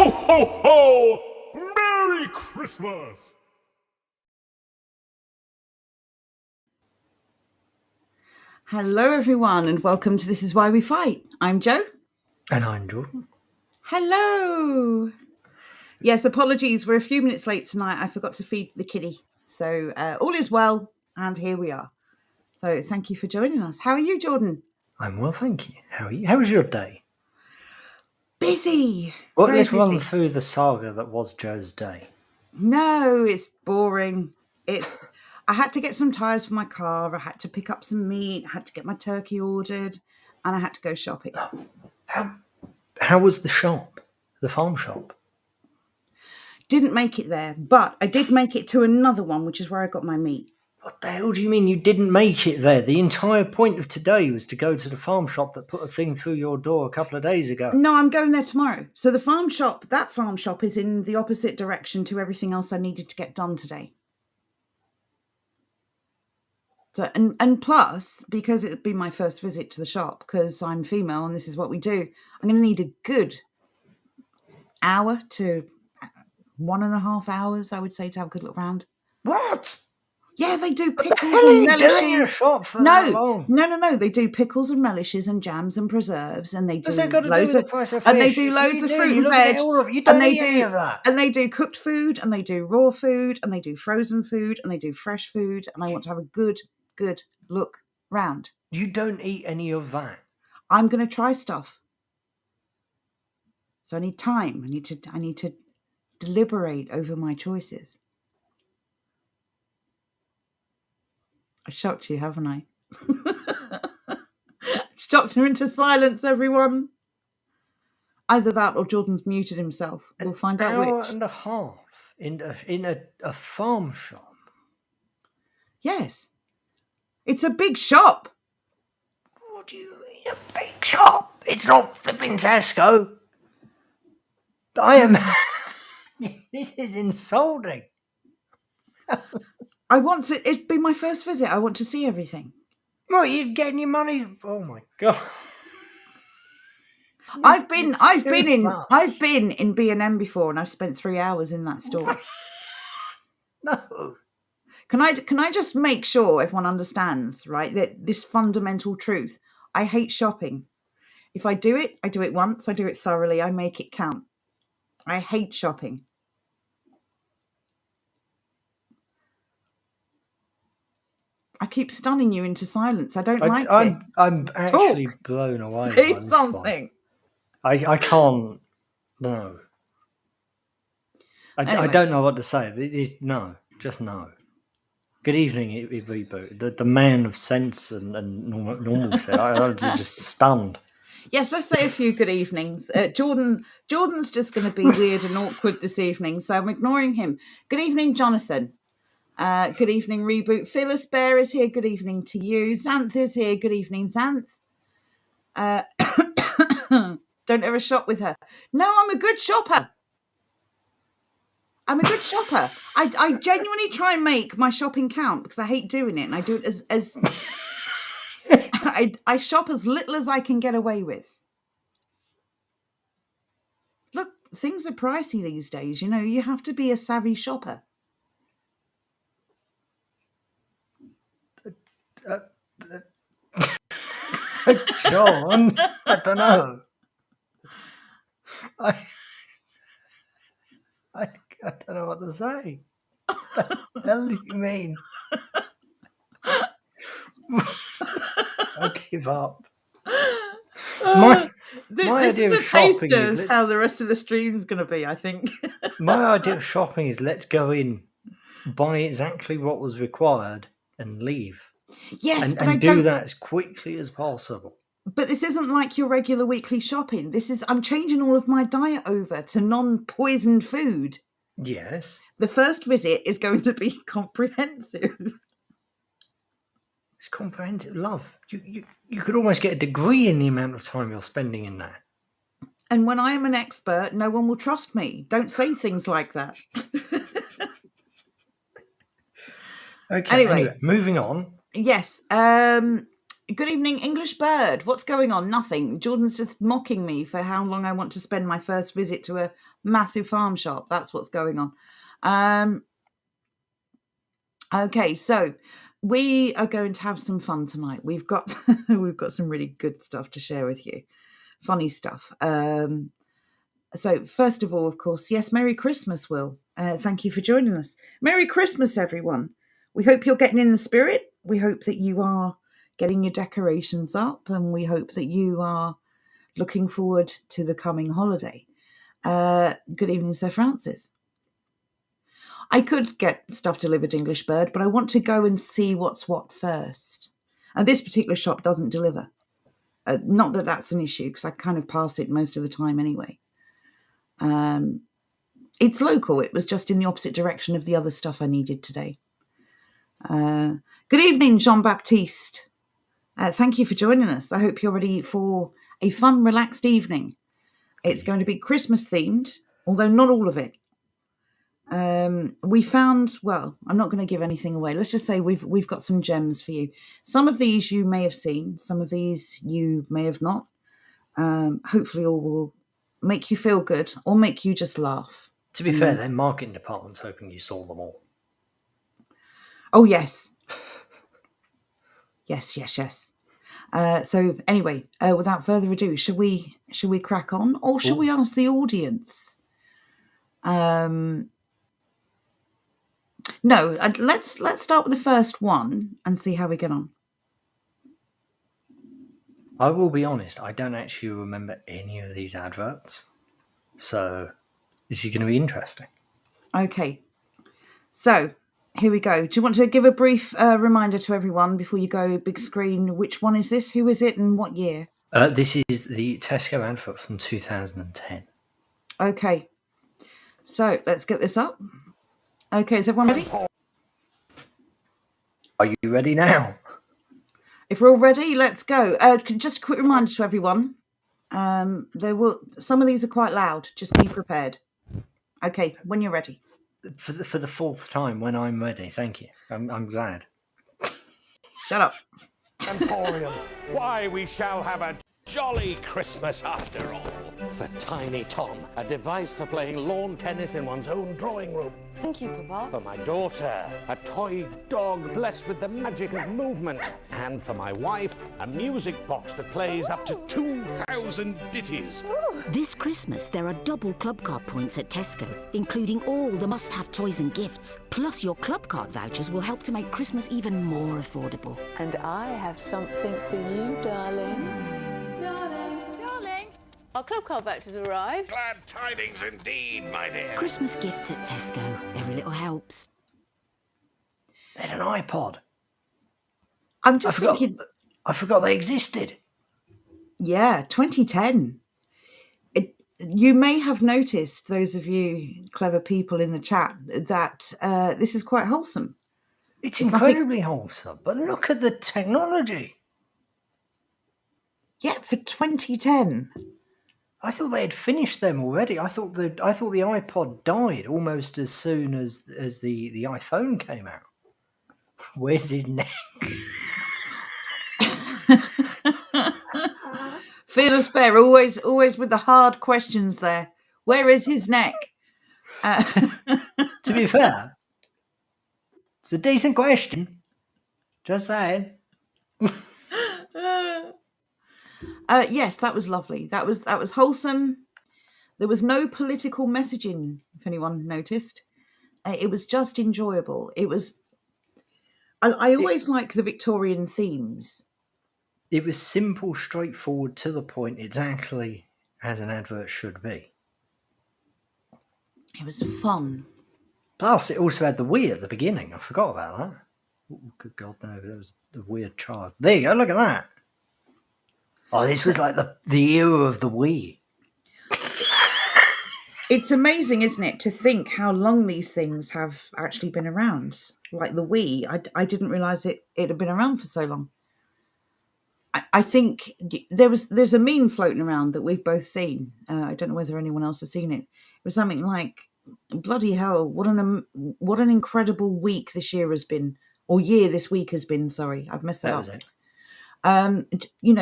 Ho, ho, ho! Merry Christmas! Hello, everyone, and welcome to This Is Why We Fight. I'm Jo. And I'm Jordan. Hello. Yes, apologies. We're a few minutes late tonight. I forgot to feed the kitty. So all is well, and here we are. So thank you for joining us. How are you, Jordan? I'm well, thank you. How are you? How was your day? Busy. Well, Very let's busy. run through the saga that was Jo's day. No, it's boring. I had to get some tyres for my car. I had to pick up some meat. I had to get my turkey ordered, and I had to go shopping. How was the shop? The farm shop? Didn't make it there, but I did make it to another one, which is where I got my meat. What the hell do you mean you didn't make it there? The entire point of today was to go to the farm shop that put a thing through your door a couple of days ago. No, I'm going there tomorrow. So that farm shop is in the opposite direction to everything else I needed to get done today. So, and plus, because it'd be my first visit to the shop, because I'm female and this is what we do, I'm going to need a good hour to 1.5 hours, I would say, to have a good look around. What? Yeah, they do pickles What the hell and are you relishes. doing in a shop for that long? No. They do pickles and relishes and jams and preserves, and they do What's that got to do with the price of fish? and they do loads of fruit and veg. You don't eat any of that. And they do cooked food, and they do raw food, and they do frozen food, and they do fresh food. And I want to have a good look round. You don't eat any of that. I'm going to try stuff, so I need time. I need to deliberate over my choices. I shocked you, haven't I? Shocked her into silence, everyone. Either that or Jordan's muted himself. We'll find out which. An hour and a half in a farm shop. Yes. It's a big shop. What do you mean a big shop? It's not flipping Tesco. I am... This is insulting. It'd be my first visit. I want to see everything. Well, you're getting your money. Oh my God. I've been in B&M before, and I've spent 3 hours in that store. No. Can I just make sure everyone understands, right, that this fundamental truth? I hate shopping. If I do it once, I do it thoroughly, I make it count. I hate shopping. I keep stunning you into silence. I don't like this. I'm actually blown away. Say something. I can't. No. Anyway. I don't know what to say. No. Just no. Good evening, Reboot. The man of sense and normalcy. I'm just stunned. Yes, let's say a few good evenings. Jordan's just going to be weird and awkward this evening, so I'm ignoring him. Good evening, Jonathan. Good evening, Reboot. Phyllis Bear is here. Good evening to you. Xanth is here. Good evening, Xanth. Don't ever shop with her. No, I'm a good shopper. I genuinely try and make my shopping count because I hate doing it, and I do it as I shop as little as I can get away with. Look, things are pricey these days. You know, you have to be a savvy shopper. John, I don't know. I don't know what to say. What the hell do you mean? I give up. This is a taster of how the rest of the stream is going to be, I think. My idea of shopping is let's go in, buy exactly what was required, and leave. Yes, and do that as quickly as possible. But this isn't like your regular weekly shopping. I'm changing all of my diet over to non-poisoned food. Yes. The first visit is going to be comprehensive. It's comprehensive, love. You could almost get a degree in the amount of time you're spending in that. And when I am an expert, no one will trust me. Don't say things like that. Okay. Anyway, moving on. Yes. Good evening, English Bird. What's going on? Nothing. Jordan's just mocking me for how long I want to spend my first visit to a massive farm shop. That's what's going on. Okay, so we are going to have some fun tonight. We've got we've got some really good stuff to share with you, funny stuff. So first of all, of course, yes, Merry Christmas, Will. Thank you for joining us. Merry Christmas, everyone. We hope you're getting in the spirit. We hope that you are getting your decorations up, and we hope that you are looking forward to the coming holiday. Good evening, Sir Francis. I could get stuff delivered English Bird, but I want to go and see what's what first. And this particular shop doesn't deliver. Not that that's an issue, because I kind of pass it most of the time anyway. It's local. It was just in the opposite direction of the other stuff I needed today. Good evening, Jean-Baptiste. Thank you for joining us. I hope you're ready for a fun, relaxed evening. It's going to be Christmas themed, although not all of it. We found, well, I'm not going to give anything away. Let's just say we've got some gems for you. Some of these you may have seen, some of these you may have not. Hopefully all will make you feel good or make you just laugh. To be fair, their marketing department's hoping you saw them all. Oh, yes. Yes. So anyway, without further ado, should we crack on, or should we ask the audience? No, let's start with the first one and see how we get on. I will be honest, I don't actually remember any of these adverts, so this is going to be interesting. Okay, so here we go. Do you want to give a brief reminder to everyone before you go big screen? Which one is this? Who is it, and what year? This is the Tesco advert from 2010. Okay, so let's get this up. Okay, is everyone ready? Are you ready now? If we're all ready, let's go. Just a quick reminder to everyone. Some of these are quite loud. Just be prepared. Okay, when you're ready. For the fourth time, when I'm ready. Thank you. I'm glad. Shut up. Emporium. Why, we shall have a jolly Christmas after all. For Tiny Tom, a device for playing lawn tennis in one's own drawing room. Thank you, Papa. For my daughter, a toy dog blessed with the magic of movement. And for my wife, a music box that plays up to 2,000 ditties. This Christmas, there are double club card points at Tesco, including all the must-have toys and gifts. Plus, your club card vouchers will help to make Christmas even more affordable. And I have something for you, darling. Darling, our club card vouchers arrived. Glad tidings indeed, my dear. Christmas gifts at Tesco. Every little helps. They had an iPod. I'm just thinking... I forgot they existed. Yeah, 2010. You may have noticed, those of you clever people in the chat, that this is quite wholesome. It's incredibly wholesome, but look at the technology. Yeah, for 2010. I thought they had finished them already. I thought the iPod died almost as soon as the iPhone came out. Where's his neck? Fearless Bear, always with the hard questions there. Where is his neck? To be fair, it's a decent question. Just saying. Yes, that was lovely. That was wholesome. There was no political messaging, if anyone noticed. It was just enjoyable. It was. I always like the Victorian themes. It was simple, straightforward, to the point, exactly as an advert should be. It was fun. Plus, it also had the Wii at the beginning. I forgot about that. Oh, good God, no, that was a weird child. There you go, look at that. Oh, this was like the era of the Wii. It's amazing, isn't it, to think how long these things have actually been around. Like the Wii, I didn't realise it had been around for so long. I think there's a meme floating around that we've both seen. I don't know whether anyone else has seen it. It was something like, bloody hell, what an incredible week this year has been, or year this week has been, sorry, I've messed that up. Was it.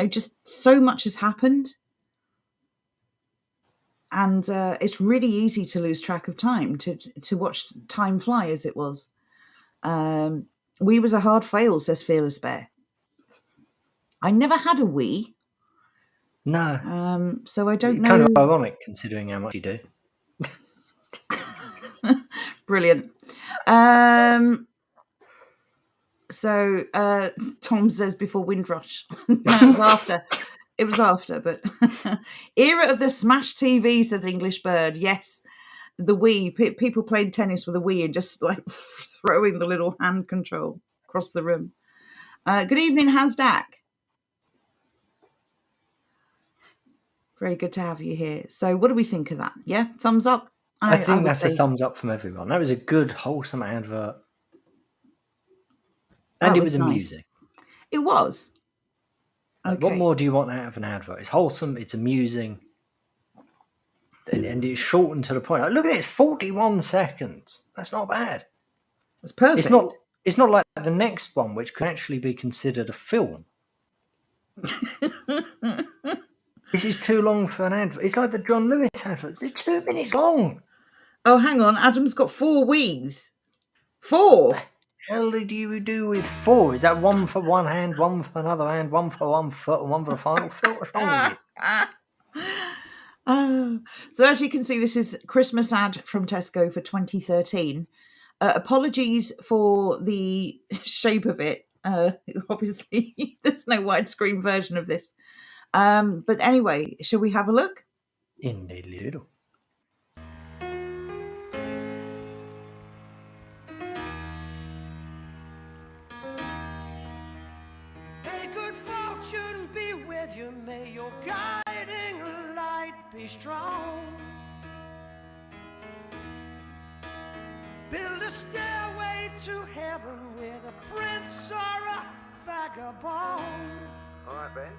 Just so much has happened. And it's really easy to lose track of time, to watch time fly as it was. We was a hard fail, says Fearless Bear. I never had a Wii. No. So I don't know. Kind of ironic considering how much you do. Brilliant. So Tom says before Windrush. No, it was after, but era of the smash TV, says English Bird. Yes, the Wii. People playing tennis with a Wii and just like throwing the little hand control across the room. Good evening, Hasdak. Very good to have you here. So what do we think of that? Yeah, thumbs up? I think that's a thumbs up from everyone. That was a good, wholesome advert. And it was amusing. Nice. It was. Okay. What more do you want out of an advert? It's wholesome, it's amusing, and it's short and to the point. Like, look at it, it's 41 seconds. That's not bad. It's perfect. It's not like the next one, which can actually be considered a film. This is too long for an advert. It's like the John Lewis adverts. They're 2 minutes long. Oh, hang on. Adam's got 4 Wiis. 4? What the hell do you do with 4? Is that one for one hand, one for another hand, one for one foot, and one for the final foot? What's wrong with you? So as you can see, this is Christmas ad from Tesco for 2013. Apologies for the shape of it. Obviously, there's no widescreen version of this. But anyway, shall we have a look? Indeed, little. May good fortune be with you. May your guiding light be strong. Build a stairway to heaven with a prince or a vagabond. All right, Ben.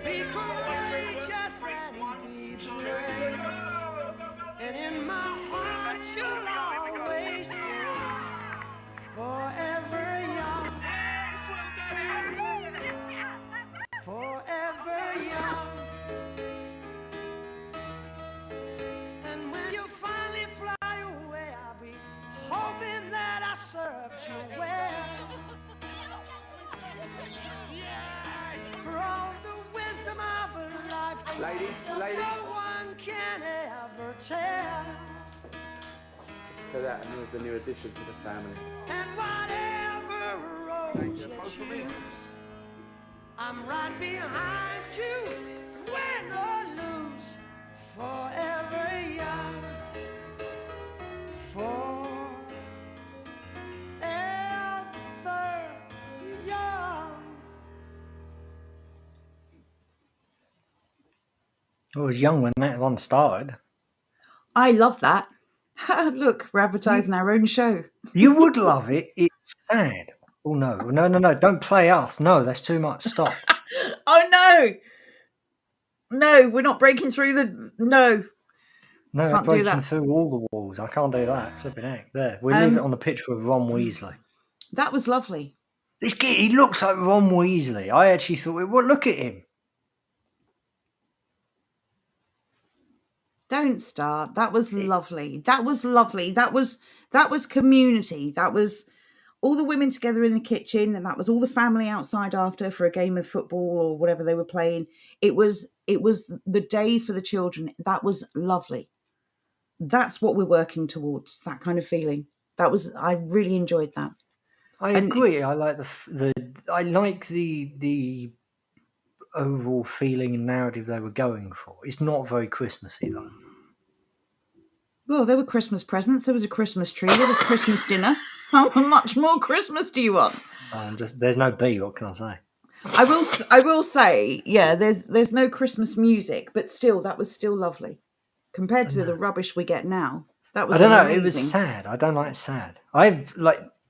Be courageous and be brave, and in my heart you'll always stay, forever young, forever young. And when you finally fly away, I'll be hoping that I served you well. For all the wisdom of a lifetime, Ladies. no one can ever tell. So that was the new addition to the family. And whatever road you choose, I'm right behind you, win or lose, forever young, forever young. I was young when that one started. I love that. Look, we're advertising our own show. You would love it. It's sad. Oh, no. Don't play us. No, that's too much. Stop. Oh, no. No, we're not breaking through the... No. No, Can't breaking do that. through all the walls. I can't do that. Flipping heck. There. We leave it on the picture of Ron Weasley. That was lovely. This kid, he looks like Ron Weasley. I actually thought, well, look at him. Don't start. That was lovely. That was lovely. That was community. That was all the women together in the kitchen, and that was all the family outside after for a game of football or whatever they were playing. It was the day for the children. That was lovely. That's what we're working towards. That kind of feeling. I really enjoyed that. I agree. I like the overall feeling and narrative they were going for. It's not very Christmassy though. Well, there were Christmas presents. There was a Christmas tree. There was Christmas dinner. How much more Christmas do you want? There's no B. What can I say? I will say, yeah. There's no Christmas music, but still, that was still lovely compared to the rubbish we get now. That was. I don't know. Amazing. It was sad. I don't like sad. I've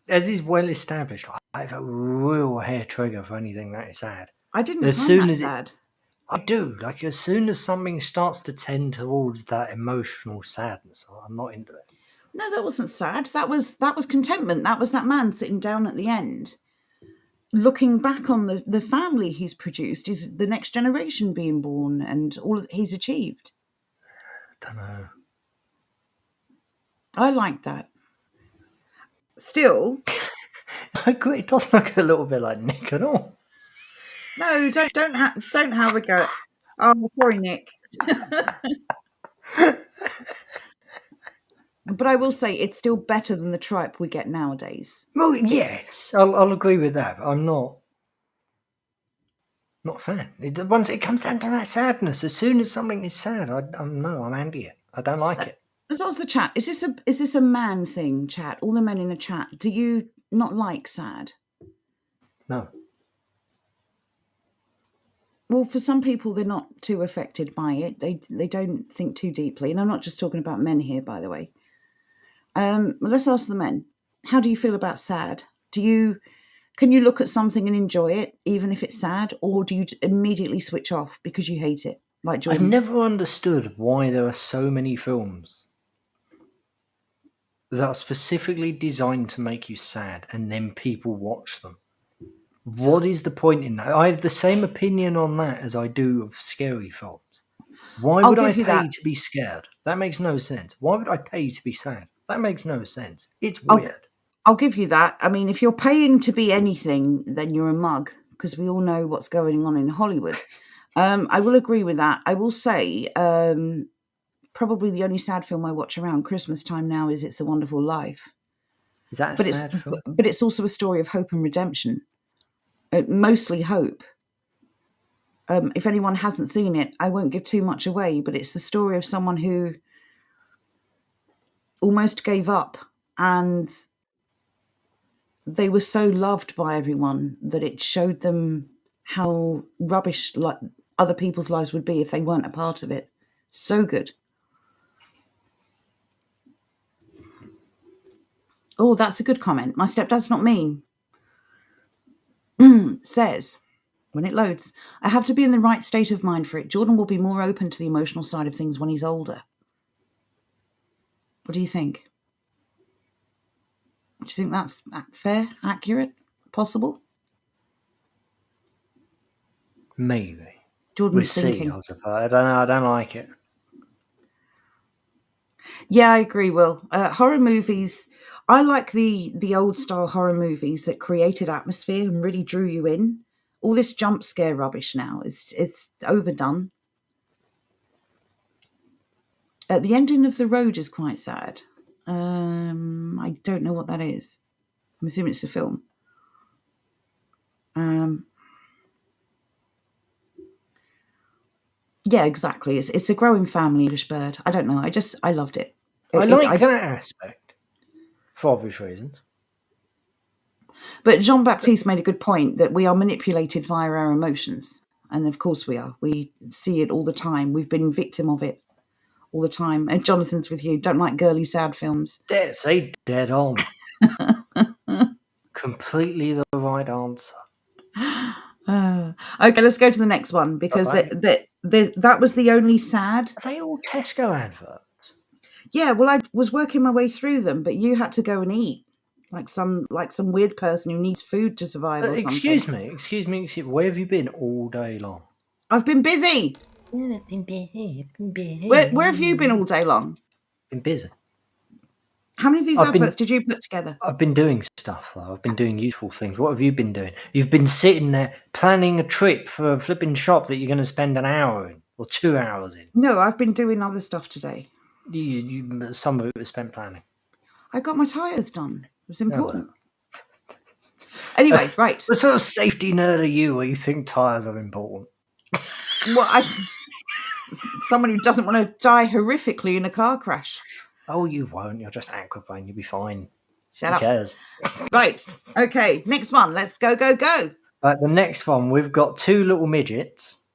as is well established. I have a real hair trigger for anything that is sad. I didn't find that sad. I do. Like, as soon as something starts to tend towards that emotional sadness, I'm not into it. No, that wasn't sad. That was contentment. That was that man sitting down at the end. looking back on the family he's produced, is the next generation being born and all that he's achieved. Don't know. I like that. Still, I agree. It does look a little bit like Nick at all. no, don't have a go. Oh, sorry, Nick. But I will say it's still better than the tripe we get nowadays. Well, yes, I'll agree with that. But I'm not a fan. Once it comes down to that sadness, as soon as something is sad, I'm anti it. I don't like it. Let's ask the chat. Is this a man thing, chat? All the men in the chat, do you not like sad? No. Well, for some people, they're not too affected by it. They don't think too deeply. And I'm not just talking about men here, by the way. Let's ask the men. How do you feel about sad? Can you look at something and enjoy it, even if it's sad, or do you immediately switch off because you hate it? Like Jordan? I've never understood why there are so many films that are specifically designed to make you sad, and then people watch them. What is the point in that? I have the same opinion on that as I do of scary films. Why would I pay to be scared? That makes no sense. Why would I pay to be sad? That makes no sense. It's weird. I'll give you that. I mean, if you're paying to be anything, then you're a mug, because we all know what's going on in Hollywood. I will agree with that. I will say probably the only sad film I watch around Christmas time now is It's a Wonderful Life. Is that a sad film? But it's also a story of hope and redemption. Mostly hope. If anyone hasn't seen it, I won't give too much away, but it's the story of someone who almost gave up, and they were so loved by everyone that it showed them how rubbish other people's lives would be if they weren't a part of it. So good. Oh, that's a good comment. My stepdad's not mean. Says, when it loads, I have to be in the right state of mind for it. Jordan will be more open to the emotional side of things when he's older. What do you think? Do you think that's fair, accurate, possible? Maybe. Jordan's thinking. I suppose. I don't know. I don't like it. Yeah, I agree, Will. Horror movies, I like the old style horror movies that created atmosphere and really drew you in. All this jump scare rubbish now it's overdone. The ending of The Road is quite sad. I don't know what that is. I'm assuming it's a film. Yeah, exactly. It's a growing family, English Bird. I don't know. I loved it. I like that aspect for obvious reasons. But Jean-Baptiste made a good point that we are manipulated via our emotions. And of course we are. We see it all the time. We've been victim of it all the time. And Jonathan's with you. Don't like girly sad films. Say dead on. Completely the right answer. Okay, let's go to the next one, because that was the only sad. Are they all Tesco adverts? Yeah, well, I was working my way through them, but you had to go and eat like some weird person who needs food to survive or something. Excuse me. Where have you been all day long? I've been busy. I've been busy. Where have you been all day long? Been busy. How many of these adverts did you put together? I've been doing stuff, though. I've been doing useful things. What have you been doing? You've been sitting there planning a trip for a flipping shop that you're going to spend an hour in or 2 hours in. No, I've been doing other stuff today. Some of it was spent planning. I got my tyres done. It was important. Oh, well. Anyway, right. What sort of safety nerd are you where you think tyres are important? Well, someone who doesn't want to die horrifically in a car crash. Oh, you won't. You're just aquaplane. You'll be fine. Shut up. Who cares? Right. Okay. Next one. Let's go. The next one, we've got two little midgets.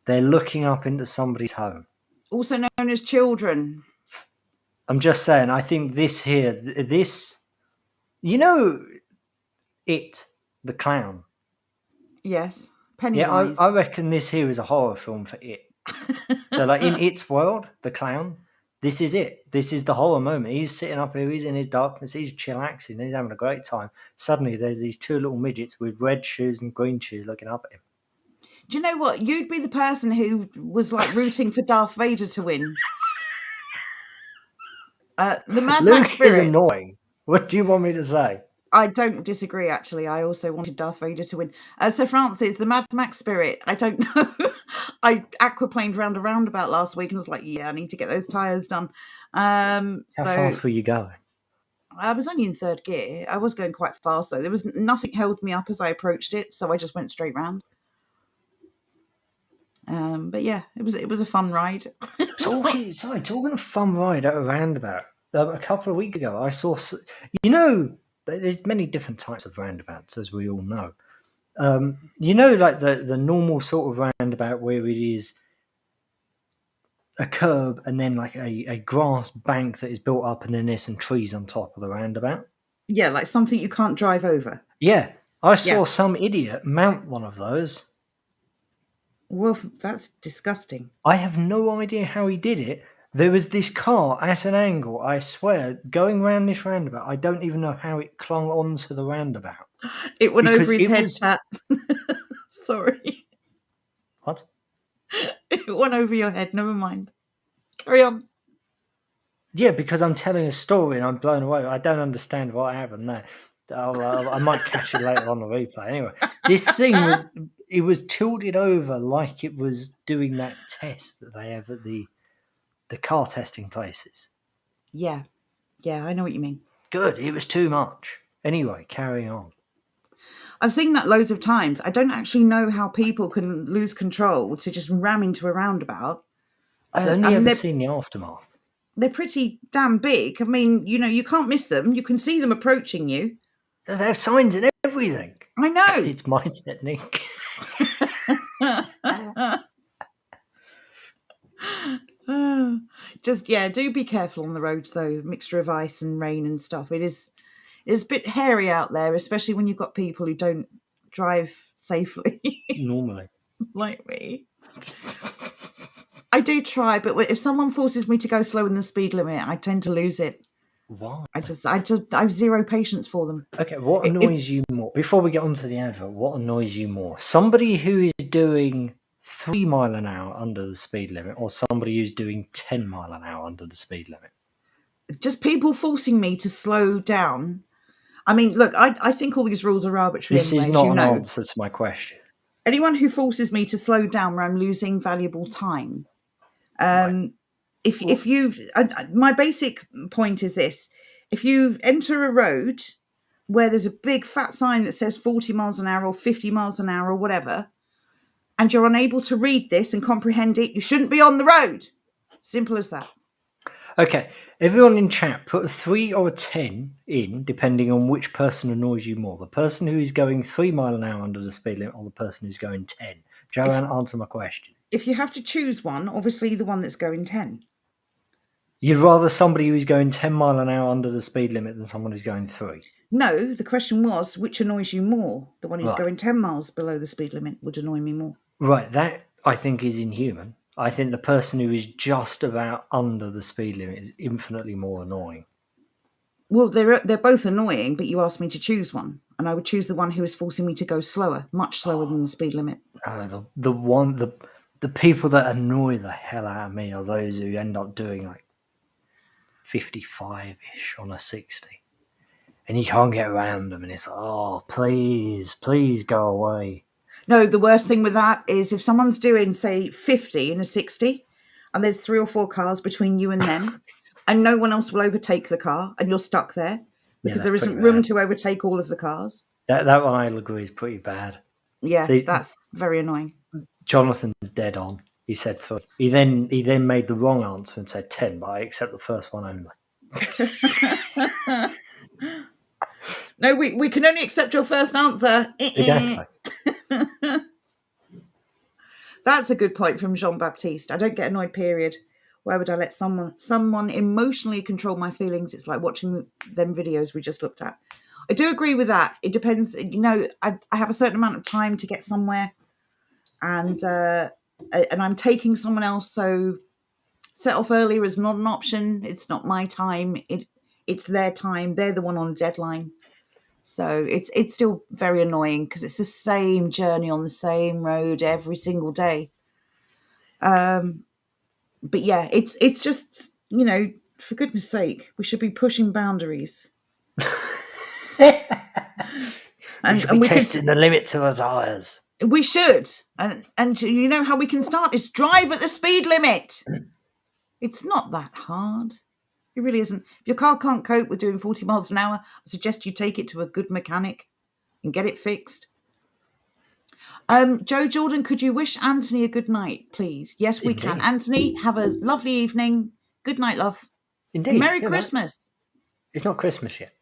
They're looking up into somebody's home. Also known as children. I'm just saying, I think this, you know, It, the clown. Yes. Pennywise. Yeah, I reckon this here is a horror film for It. So, like, in It's world, the clown, This is it. This is the horror moment. He's sitting up here. He's in his darkness. He's chillaxing. He's having a great time. Suddenly, there's these two little midgets with red shoes and green shoes looking up at him. Do you know what? You'd be the person who was like rooting for Darth Vader to win. The Mad Luke Max Spirit is annoying. What do you want me to say? I don't disagree, actually. I also wanted Darth Vader to win. So, Francis, the Mad Max Spirit, I don't know. I aquaplaned round a roundabout last week and was like, yeah, I need to get those tyres done. How fast were you going? I was only in third gear. I was going quite fast, though. There was nothing held me up as I approached it, so I just went straight round. But yeah, it was a fun ride. Talking of fun ride at a roundabout, a couple of weeks ago, I saw, there's many different types of roundabouts, as we all know. Like the normal sort of roundabout where it is a curb and then like a grass bank that is built up and then there's some trees on top of the roundabout. Yeah, like something you can't drive over. Yeah, I saw some idiot mount one of those. Well, that's disgusting. I have no idea how he did it. There was this car at an angle, I swear, going round this roundabout. I don't even know how it clung onto the roundabout. It went over his head, chat. Sorry. What? It went over your head. Never mind. Carry on. Yeah, because I'm telling a story and I'm blown away. I don't understand what happened there. I might catch it later on the replay. Anyway, this thing was tilted over like it was doing that test that they have at the car testing places. Yeah, I know what you mean. Good, it was too much. Anyway, carrying on. I've seen that loads of times. I don't actually know how people can lose control to just ram into a roundabout. I've only ever seen the aftermath. They're pretty damn big. I mean, you can't miss them. You can see them approaching you. They have signs and everything. I know. It's my technique. Do be careful on the roads, though. Mixture of ice and rain and stuff. It's a bit hairy out there, especially when you've got people who don't drive safely. Normally. Like me. I do try, but if someone forces me to go slower than the speed limit, I tend to lose it. Why? I have zero patience for them. Okay, what annoys you more? Before we get onto the advert, what annoys you more? Somebody who is doing 3 mile an hour under the speed limit, or somebody who's doing 10 mile an hour under the speed limit? Just people forcing me to slow down. I mean, look, I think all these rules are arbitrary. This is not an answer to my question. Anyone who forces me to slow down where I'm losing valuable time. Right. If you, my basic point is this: if you enter a road where there's a big fat sign that says 40 miles an hour or 50 miles an hour or whatever, and you're unable to read this and comprehend it, you shouldn't be on the road. Simple as that. Okay, everyone in chat, put a 3 or a 10 in, depending on which person annoys you more. The person who is going 3 mile an hour under the speed limit or the person who's going 10. Joanne, answer my question. If you have to choose one, obviously the one that's going 10. You'd rather somebody who's going 10 mile an hour under the speed limit than someone who's going 3? No, the question was, which annoys you more? The one who's going 10 miles below the speed limit would annoy me more. Right, that I think is inhuman. I think the person who is just about under the speed limit is infinitely more annoying. Well, they're both annoying, but you asked me to choose one, and I would choose the one who is forcing me to go slower, much slower than the speed limit. The people that annoy the hell out of me are those who end up doing like 55-ish on a 60. And you can't get around them, and it's like, oh, please go away. No, the worst thing with that is if someone's doing, say, 50 in a 60, and there's 3 or 4 cars between you and them, and no one else will overtake the car, and you're stuck there because there isn't room to overtake all of the cars. That one, I'll agree, is pretty bad. Yeah, that's very annoying. Jonathan's dead on. He said 3. He then made the wrong answer and said 10, but I accept the first one only. No, we can only accept your first answer. Exactly. That's a good point from Jean-Baptiste. I don't get annoyed, period. Why would I let someone emotionally control my feelings? It's like watching them videos we just looked at. I do agree with that. It depends. I have a certain amount of time to get somewhere, and I'm taking someone else. So Set off earlier is not an option. It's not my time. It's their time. They're the one on a deadline. So it's still very annoying because it's the same journey on the same road every single day. But yeah, it's just, for goodness sake, we should be pushing boundaries. We should be testing the limits of our tyres. We should. And you know how we can start is drive at the speed limit. It's not that hard. It really isn't. If your car can't cope with doing 40 miles an hour, I suggest you take it to a good mechanic and get it fixed. Joe Jordan, could you wish Anthony a good night, please? Yes, we can. Anthony, have a lovely evening. Good night, love. Indeed. And Merry Christmas. It's not Christmas yet.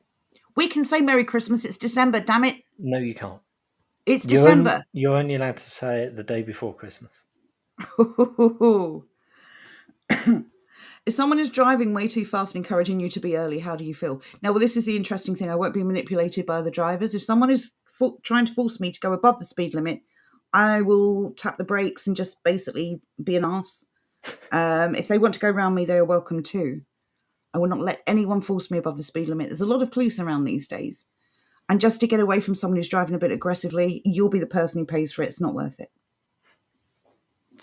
We can say Merry Christmas. It's December, damn it. No, you can't. It's December. You're only allowed to say it the day before Christmas. If someone is driving way too fast and encouraging you to be early, how do you feel? Now, well, this is the interesting thing. I won't be manipulated by the drivers. If someone is trying to force me to go above the speed limit, I will tap the brakes and just basically be an arse. If they want to go around me, they are welcome too. I will not let anyone force me above the speed limit. There's a lot of police around these days. And just to get away from someone who's driving a bit aggressively, you'll be the person who pays for it. It's not worth it.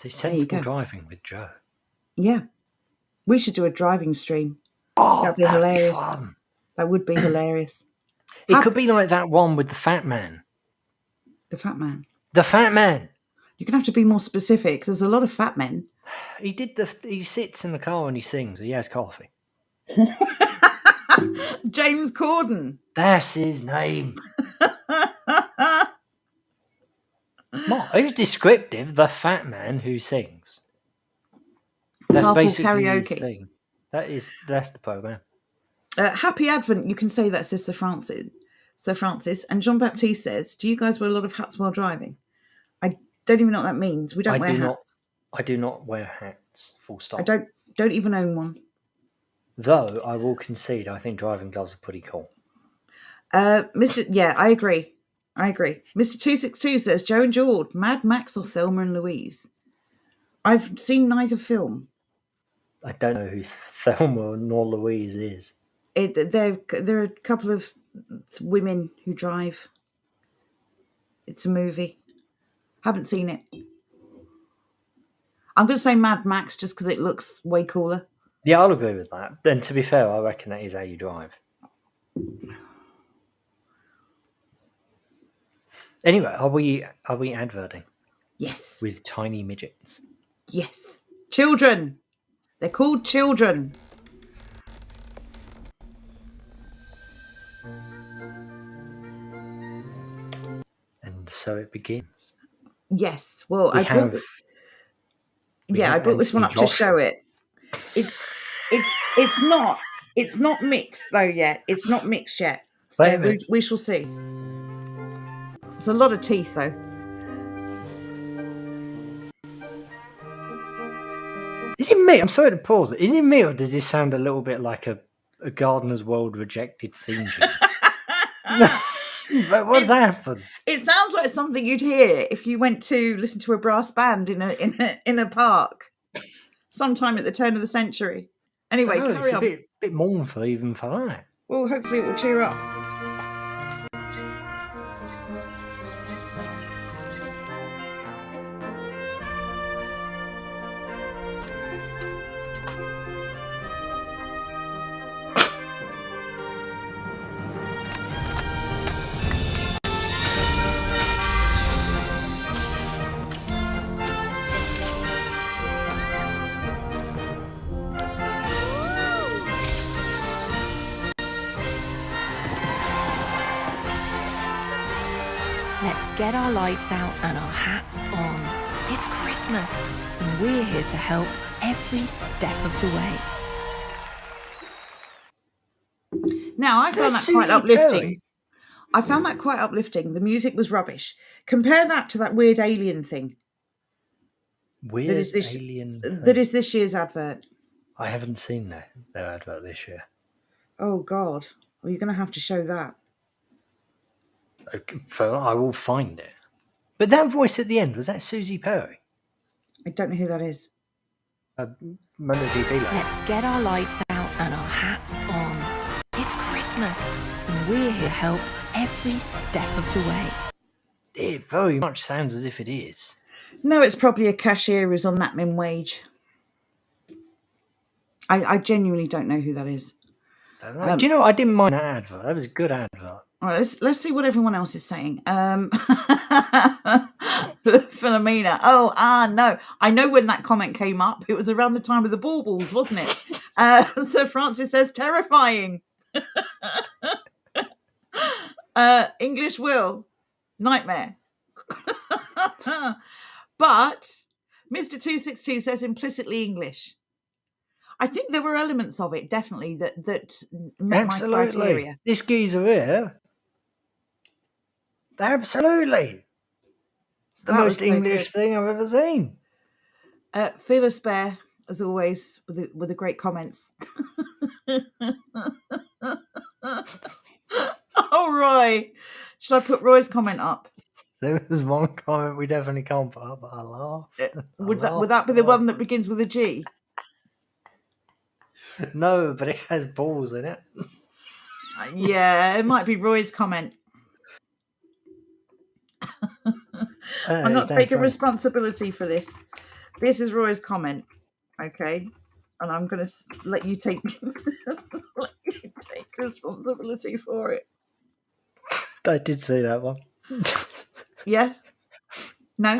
It's sensible driving with Joe. Yeah. We should do a driving stream. Oh, that'd be hilarious. Be fun. That would be hilarious. It could be like that one with the fat man. The fat man? The fat man. You're going to have to be more specific. There's a lot of fat men. He sits in the car and he sings. He has coffee. James Corden. That's his name. Who's descriptive? The fat man who sings. That's Carpool basically karaoke. his thing. That's the program. Happy Advent. You can say that, says Sir Francis. And Jean Baptiste says, "Do you guys wear a lot of hats while driving?" I don't even know what that means. We don't wear hats. I do not wear hats. Full stop. I don't even own one. Though I will concede, I think driving gloves are pretty cool. Yeah, I agree. Mr. 262 says, Joe and George, Mad Max or Thelma and Louise? I've seen neither film. I don't know who Thelma nor Louise is. There are a couple of women who drive. It's a movie. Haven't seen it. I'm going to say Mad Max just because it looks way cooler. Yeah, I'll agree with that. Then, to be fair, I reckon that is how you drive. Anyway, are we adverting? Yes. With tiny midgets? Yes. Children. They're called children. And so it begins. Yes. Well, I brought this one up to show it. It's not mixed though yet. It's not mixed yet. So we shall see. There's a lot of teeth though. Is it me? I'm sorry to pause. Is it me or does this sound a little bit like a Gardener's World rejected theme tune? But what's happened? It sounds like something you'd hear if you went to listen to a brass band in a park sometime at the turn of the century. Anyway, carry it's on. a bit mournful even for that. Well, hopefully it will cheer up. Let's get our lights out and our hats on. It's Christmas, and we're here to help every step of the way. Now, I found that quite uplifting. I found that quite uplifting. The music was rubbish. Compare that to that weird alien thing. Weird alien thing? That is this year's advert. I haven't seen their advert this year. Oh, God. Well, you're going to have to show that. I will find it. But that voice at the end, was that Susie Perry? I don't know who that is. MongoDB. Let's get our lights out and our hats on. It's Christmas, and we're here to help every step of the way. It very much sounds as if it is. No, it's probably a cashier who's on that min wage. I genuinely don't know who that is. Do you know what? I didn't mind that advert. That was a good advert. All right, let's see what everyone else is saying. Philomena. No. I know when that comment came up. It was around the time of the baubles, wasn't it? So Francis says, terrifying. English will. Nightmare. But Mr. 262 says implicitly English. I think there were elements of it, definitely, that met my criteria. This geezer here. Absolutely. It's the most English thing I've ever seen. Fearless Bear, as always, with the great comments. Oh, Roy. Should I put Roy's comment up? There was one comment we definitely can't put up, but I laughed. Would that be the one that begins with a G? No, but it has balls in it. Yeah, it might be Roy's comment. I'm not taking responsibility for this. This is Roy's comment, okay? And I'm going to let you take responsibility for it. I did see that one. Yeah? No?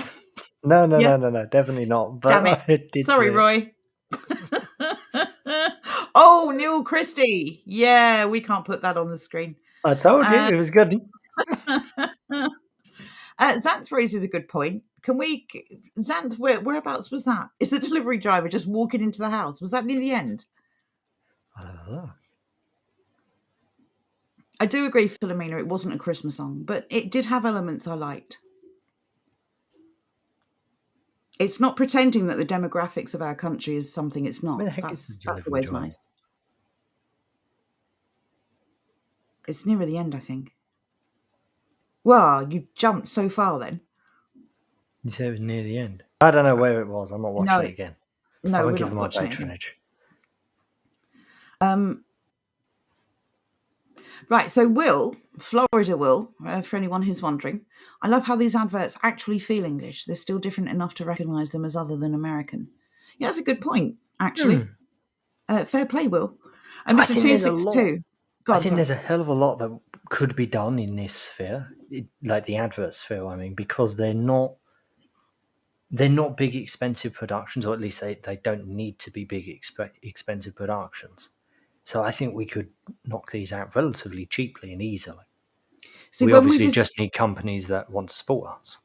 No, definitely not. But Damn it. I did Sorry, see Roy. Oh, Neil Christie. Yeah, we can't put that on the screen. I told you it was good. Xanth raises a good point. Can we, Xanth, whereabouts was that? Is the delivery driver just walking into the house? Was that near the end? I don't know. I do agree, Philomena, it wasn't a Christmas song, but it did have elements I liked. It's not pretending that the demographics of our country is something it's not. That's the way it's nice. It's nearer the end, I think. Well, you jumped so far then. You said it was near the end. I don't know where it was. I'm not watching it again. No, I won't we're give not them my watching patronage. Right, so Will, Florida Will, for anyone who's wondering, I love how these adverts actually feel English. They're still different enough to recognise them as other than American. Yeah, that's a good point, actually. Fair play, Will. And Mr. 262. I think there's a hell of a lot that could be done in this sphere, like the advert sphere, I mean, because they're not big, expensive productions, or at least they don't need to be big, expensive productions. So I think we could knock these out relatively cheaply and easily. We obviously just need companies that want to support us.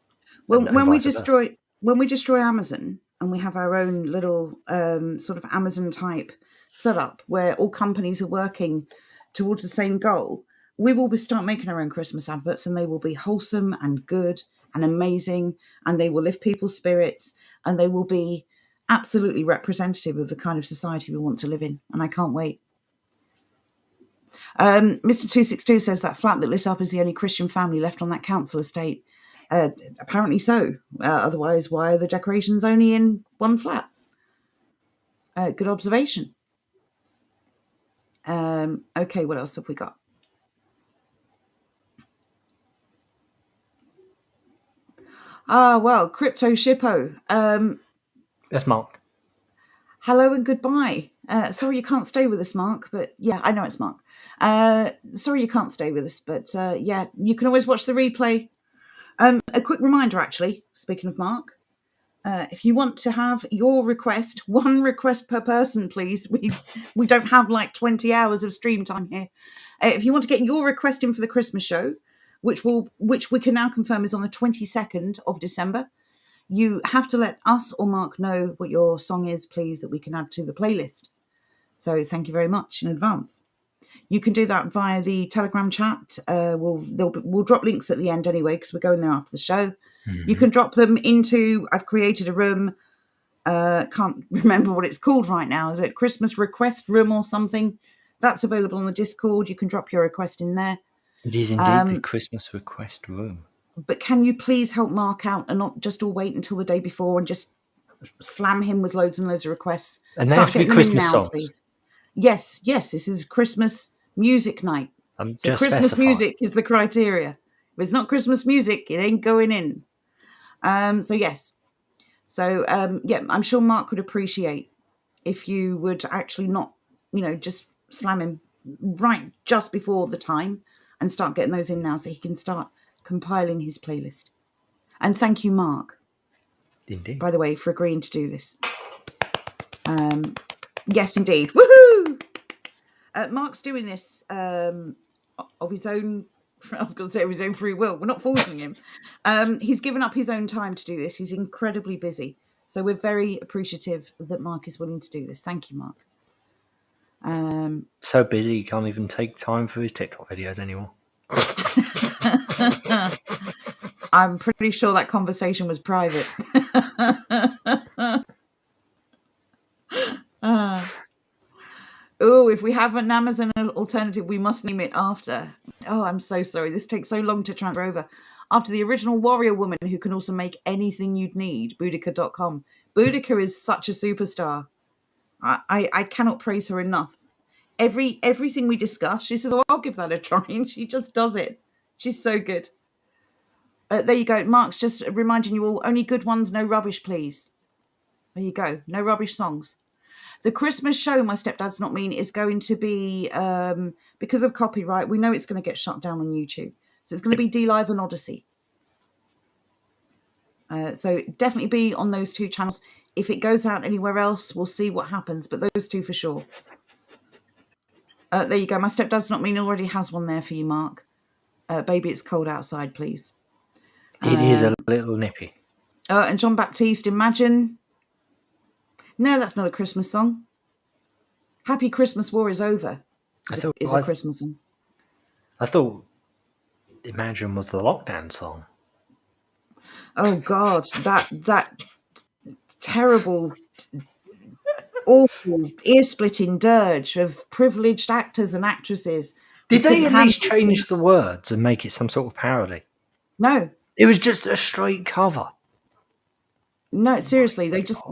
When we destroy Amazon and we have our own little sort of Amazon type setup where all companies are working towards the same goal, we will start making our own Christmas adverts, and they will be wholesome and good and amazing, and they will lift people's spirits, and they will be absolutely representative of the kind of society we want to live in. And I can't wait. Mr. 262 says that flat that lit up is the only Christian family left on that council estate. Apparently so. Otherwise, why are the decorations only in one flat? Good observation. Okay, what else have we got? Well, Crypto Shippo. That's Mark. Hello and goodbye. Sorry you can't stay with us, Mark, but yeah, I know it's Mark. Sorry you can't stay with us, but yeah, you can always watch the replay. A quick reminder, actually, speaking of Mark, if you want to have your request, one request per person, please. We don't have like 20 hours of stream time here. If you want to get your request in for the Christmas show, which we can now confirm is on the 22nd of December, you have to let us or Mark know what your song is, please, that we can add to the playlist. So thank you very much in advance. You can do that via the Telegram chat. We'll drop links at the end anyway, because we're going there after the show. Mm-hmm. You can drop them into, I've created a room. Can't remember what it's called right now. Is it Christmas request room or something? That's available on the Discord. You can drop your request in there. It is indeed the Christmas request room. But can you please help Mark out and not just all wait until the day before and just slam him with loads and loads of requests. And they have to be getting them in Christmas songs. please. Yes, this is Christmas music night. So Just Christmas specify. music is the criteria. If it's not Christmas music, it ain't going in. So yes. So I'm sure Mark would appreciate if you would actually not, just slam him right just before the time and start getting those in now so he can start compiling his playlist. And thank you, Mark. Indeed. By the way, for agreeing to do this. Yes, indeed. Woohoo! Mark's doing this of his own. I was going to say of his own free will. We're not forcing him. He's given up his own time to do this. He's incredibly busy, so we're very appreciative that Mark is willing to do this. Thank you, Mark. So busy he can't even take time for his TikTok videos anymore. I'm pretty sure that conversation was private. If we have an Amazon alternative, we must name it after. Oh, I'm so sorry. This takes so long to transfer over. After the original warrior woman who can also make anything you'd need, Boudica.com. Boudica is such a superstar. I cannot praise her enough. Everything we discuss, she says, I'll give that a try. And she just does it. She's so good. There you go. Mark's just reminding you all, only good ones, no rubbish, please. There you go. No rubbish songs. The Christmas show, My Stepdad's Not Mean, is going to be, because of copyright, we know it's going to get shut down on YouTube. So it's going to be D-Live and Odyssey. So definitely be on those two channels. If it goes out anywhere else, we'll see what happens. But those two for sure. There you go. My Stepdad's Not Mean already has one there for you, Mark. Baby, it's cold outside, please. It is a little nippy. And John Baptiste, Imagine. No, that's not a Christmas song. Happy Christmas War is Over. Is a Christmas song. I thought Imagine was the lockdown song. Oh God, that terrible, awful, ear-splitting dirge of privileged actors and actresses. Did they at least change the words and make it some sort of parody? No. It was just a straight cover. No, seriously, they just,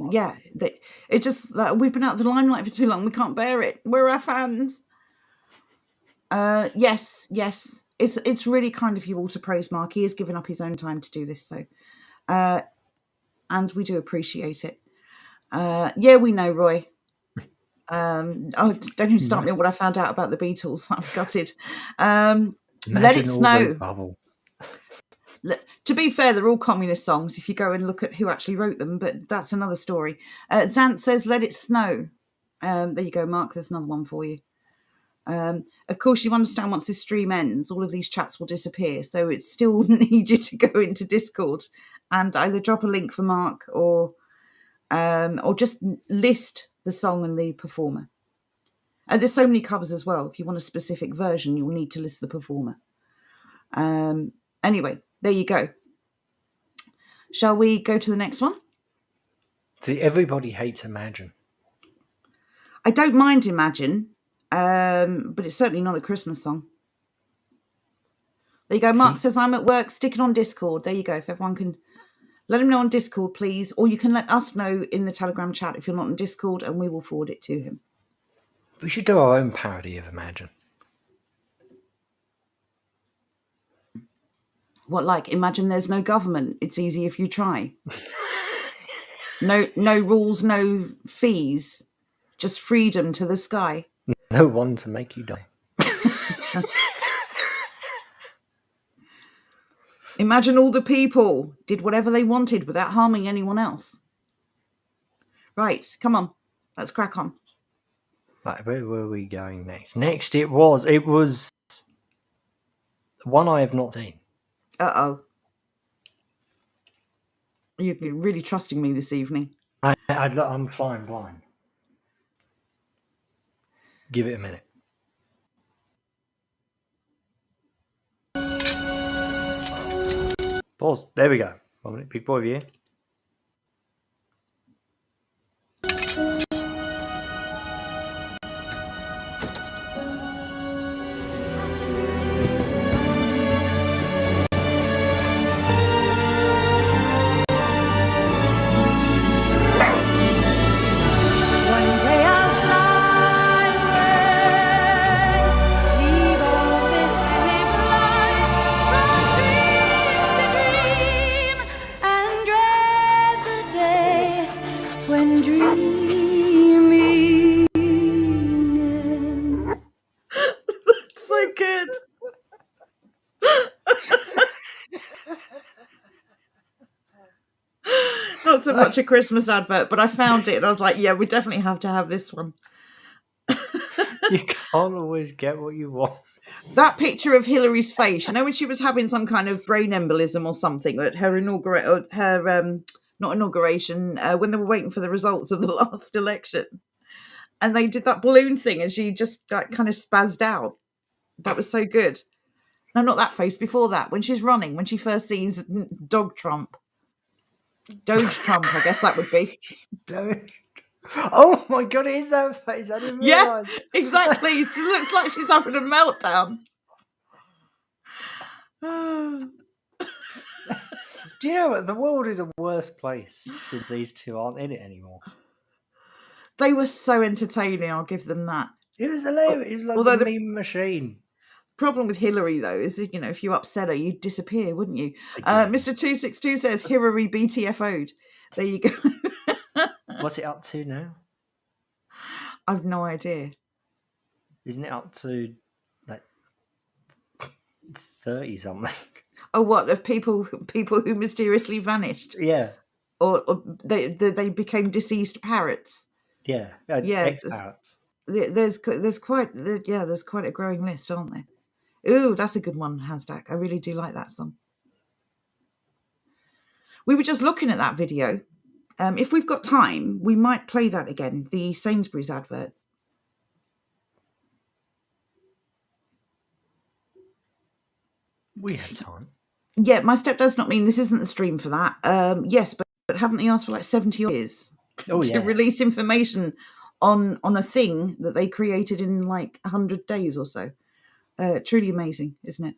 it just, we've been out of the limelight for too long. We can't bear it. We're our fans. Yes. It's really kind of you all to praise Mark. He has given up his own time to do this, so, and we do appreciate it. We know, Roy. Don't even start me on what I found out about the Beatles. I'm gutted. Let It Snow. To be fair, they're all communist songs if you go and look at who actually wrote them, but that's another story. Zant says, Let It Snow. There you go, Mark. There's another one for you. Of course, you understand once this stream ends, all of these chats will disappear. So it's still need you to go into Discord and either drop a link for Mark or just list the song and the performer. There's so many covers as well. If you want a specific version, you'll need to list the performer. Anyway, there you go. Shall we go to the next one? See, everybody hates Imagine. I don't mind Imagine, but it's certainly not a Christmas song. There you go. Mark says, I'm at work, stick it on Discord. There you go. If everyone can let him know on Discord, please. Or you can let us know in the Telegram chat if you're not on Discord, and we will forward it to him. We should do our own parody of Imagine. What, like, imagine there's no government. It's easy if you try. No rules, no fees. Just freedom to the sky. No one to make you die. Imagine all the people did whatever they wanted without harming anyone else. Right, come on. Let's crack on. Right, where were we going next? Next, it was one I have not seen. Uh-oh. You're really trusting me this evening. I'm flying blind. Give it a minute. Pause. There we go. 1 minute. Big boy view. watch a Christmas advert, but I found it and I was like, yeah, we definitely have to have this one. You can't always get what you want. That picture of Hillary's face, you know, when she was having some kind of brain embolism or something at her not inauguration, when they were waiting for the results of the last election, and they did that balloon thing, and she just like kind of spazzed out. That was so good. No, not that face. Before that, when she's running, when she first sees Doge Trump, I guess that would be. Oh my god, it is that face. I didn't realise. Yeah, exactly. She looks like she's having a meltdown. Do you know what? The world is a worse place since these two aren't in it anymore. They were so entertaining, I'll give them that. It was hilarious. It was like Although the meme machine. Problem with Hillary, though, is, you know, if you upset her, you'd disappear, wouldn't you? Mr. 262 says Hillary BTFO'd. There you go. What's it up to now? I've no idea. Isn't it up to like 30 something? Oh, what, of people who mysteriously vanished? Yeah. Or they became deceased parrots? Yeah. Yeah. Ex-parrots. There's quite a growing list, aren't there? Ooh, that's a good one, Hashtag. I really do like that song. We were just looking at that video. If we've got time, we might play that again, the Sainsbury's advert. We have time. Yeah, my step does not mean this isn't the stream for that. Yes, but haven't they asked for like 70 years to release information on a thing that they created in like 100 days or so? Truly amazing, isn't it?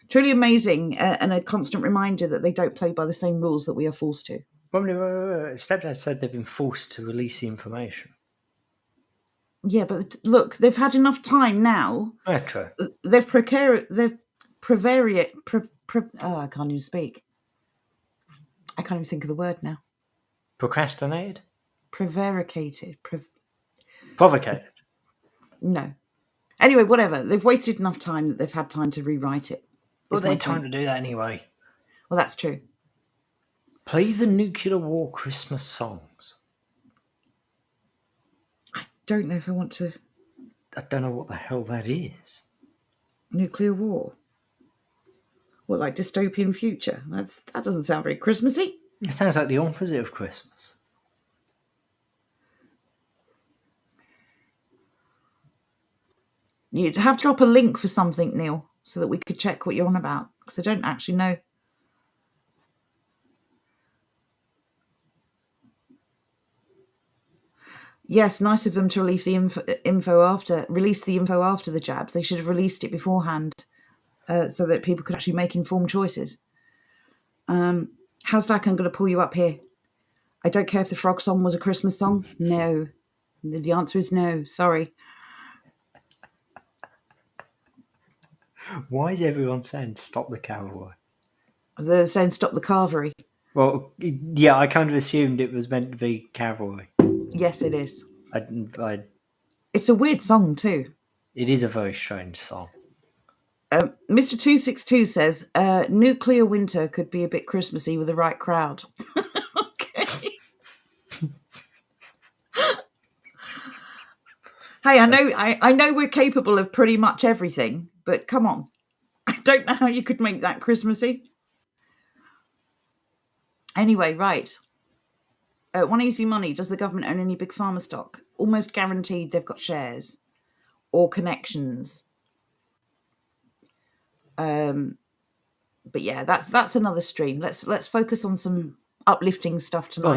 Truly amazing, and a constant reminder that they don't play by the same rules that we are forced to. Stepdad said they've been forced to release the information. Yeah, but look, they've had enough time now. True. I can't even speak. I can't even think of the word now. Procrastinated? Prevaricated. Provocated? No. Anyway, whatever. They've wasted enough time that they've had time to rewrite it. Well, they had time to do that anyway. Well, that's true. Play the Nuclear War Christmas songs. I don't know if I want to. I don't know what the hell that is. Nuclear war? What, like dystopian future? That doesn't sound very Christmassy. It sounds like the opposite of Christmas. You'd have to drop a link for something, Neil, so that we could check what you're on about, because I don't actually know. Yes, nice of them to release the info after the jabs. They should have released it beforehand, so that people could actually make informed choices. Hashtag, I'm going to pull you up here. I don't care if the frog song was a Christmas song. No. The answer is no. Sorry. Why is everyone saying stop the cavalry? They're saying stop the cavalry. Well, yeah, I kind of assumed it was meant to be cavalry. Yes, it is. It's a weird song too. It is a very strange song. Mr. 262 says, nuclear winter could be a bit Christmassy with the right crowd. Okay. Hey, I know we're capable of pretty much everything, but come on. I don't know how you could make that Christmassy. Anyway, right. One easy money. Does the government own any big pharma stock? Almost guaranteed they've got shares or connections. But yeah, that's another stream. Let's focus on some uplifting stuff tonight. Well,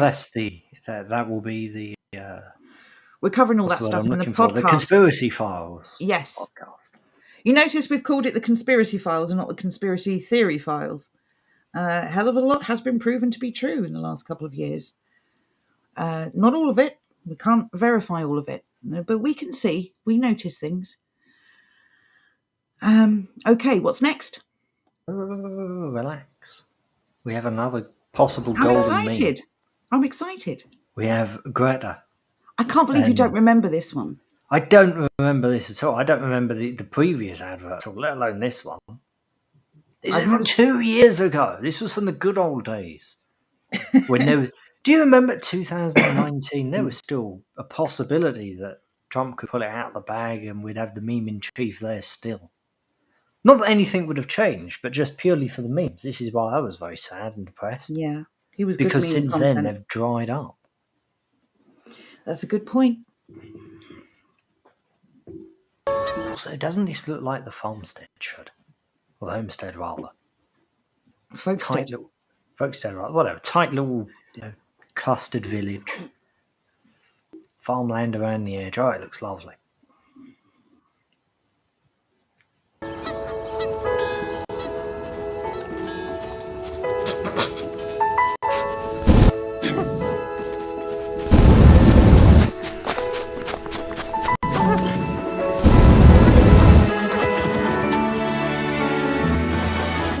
that will be the. We're covering all that stuff in the podcast. The Conspiracy Files. Yes. Podcast. You notice we've called it the Conspiracy Files and not the Conspiracy Theory Files. Hell of a lot has been proven to be true in the last couple of years. Not all of it. We can't verify all of it, but we can see. We notice things. Okay, what's next? Relax. We have another possible golden meme. I'm excited. We have Greta. I can't believe you don't remember this one. I don't remember this at all. I don't remember the previous advert, let alone this one. This is from 2 years ago. This was from the good old days when Do you remember 2019? There was still a possibility that Trump could pull it out of the bag and we'd have the meme in chief there still. Not that anything would have changed, but just purely for the memes. This is why I was very sad and depressed. Yeah, he was because good meme since content. then they've dried up. That's a good point. Also, doesn't this look like the farmstead should? Or the homestead, rather. Folkstead. Folkstead, right? Whatever. Tight little, clustered village. Farmland around the edge. Oh, it looks lovely.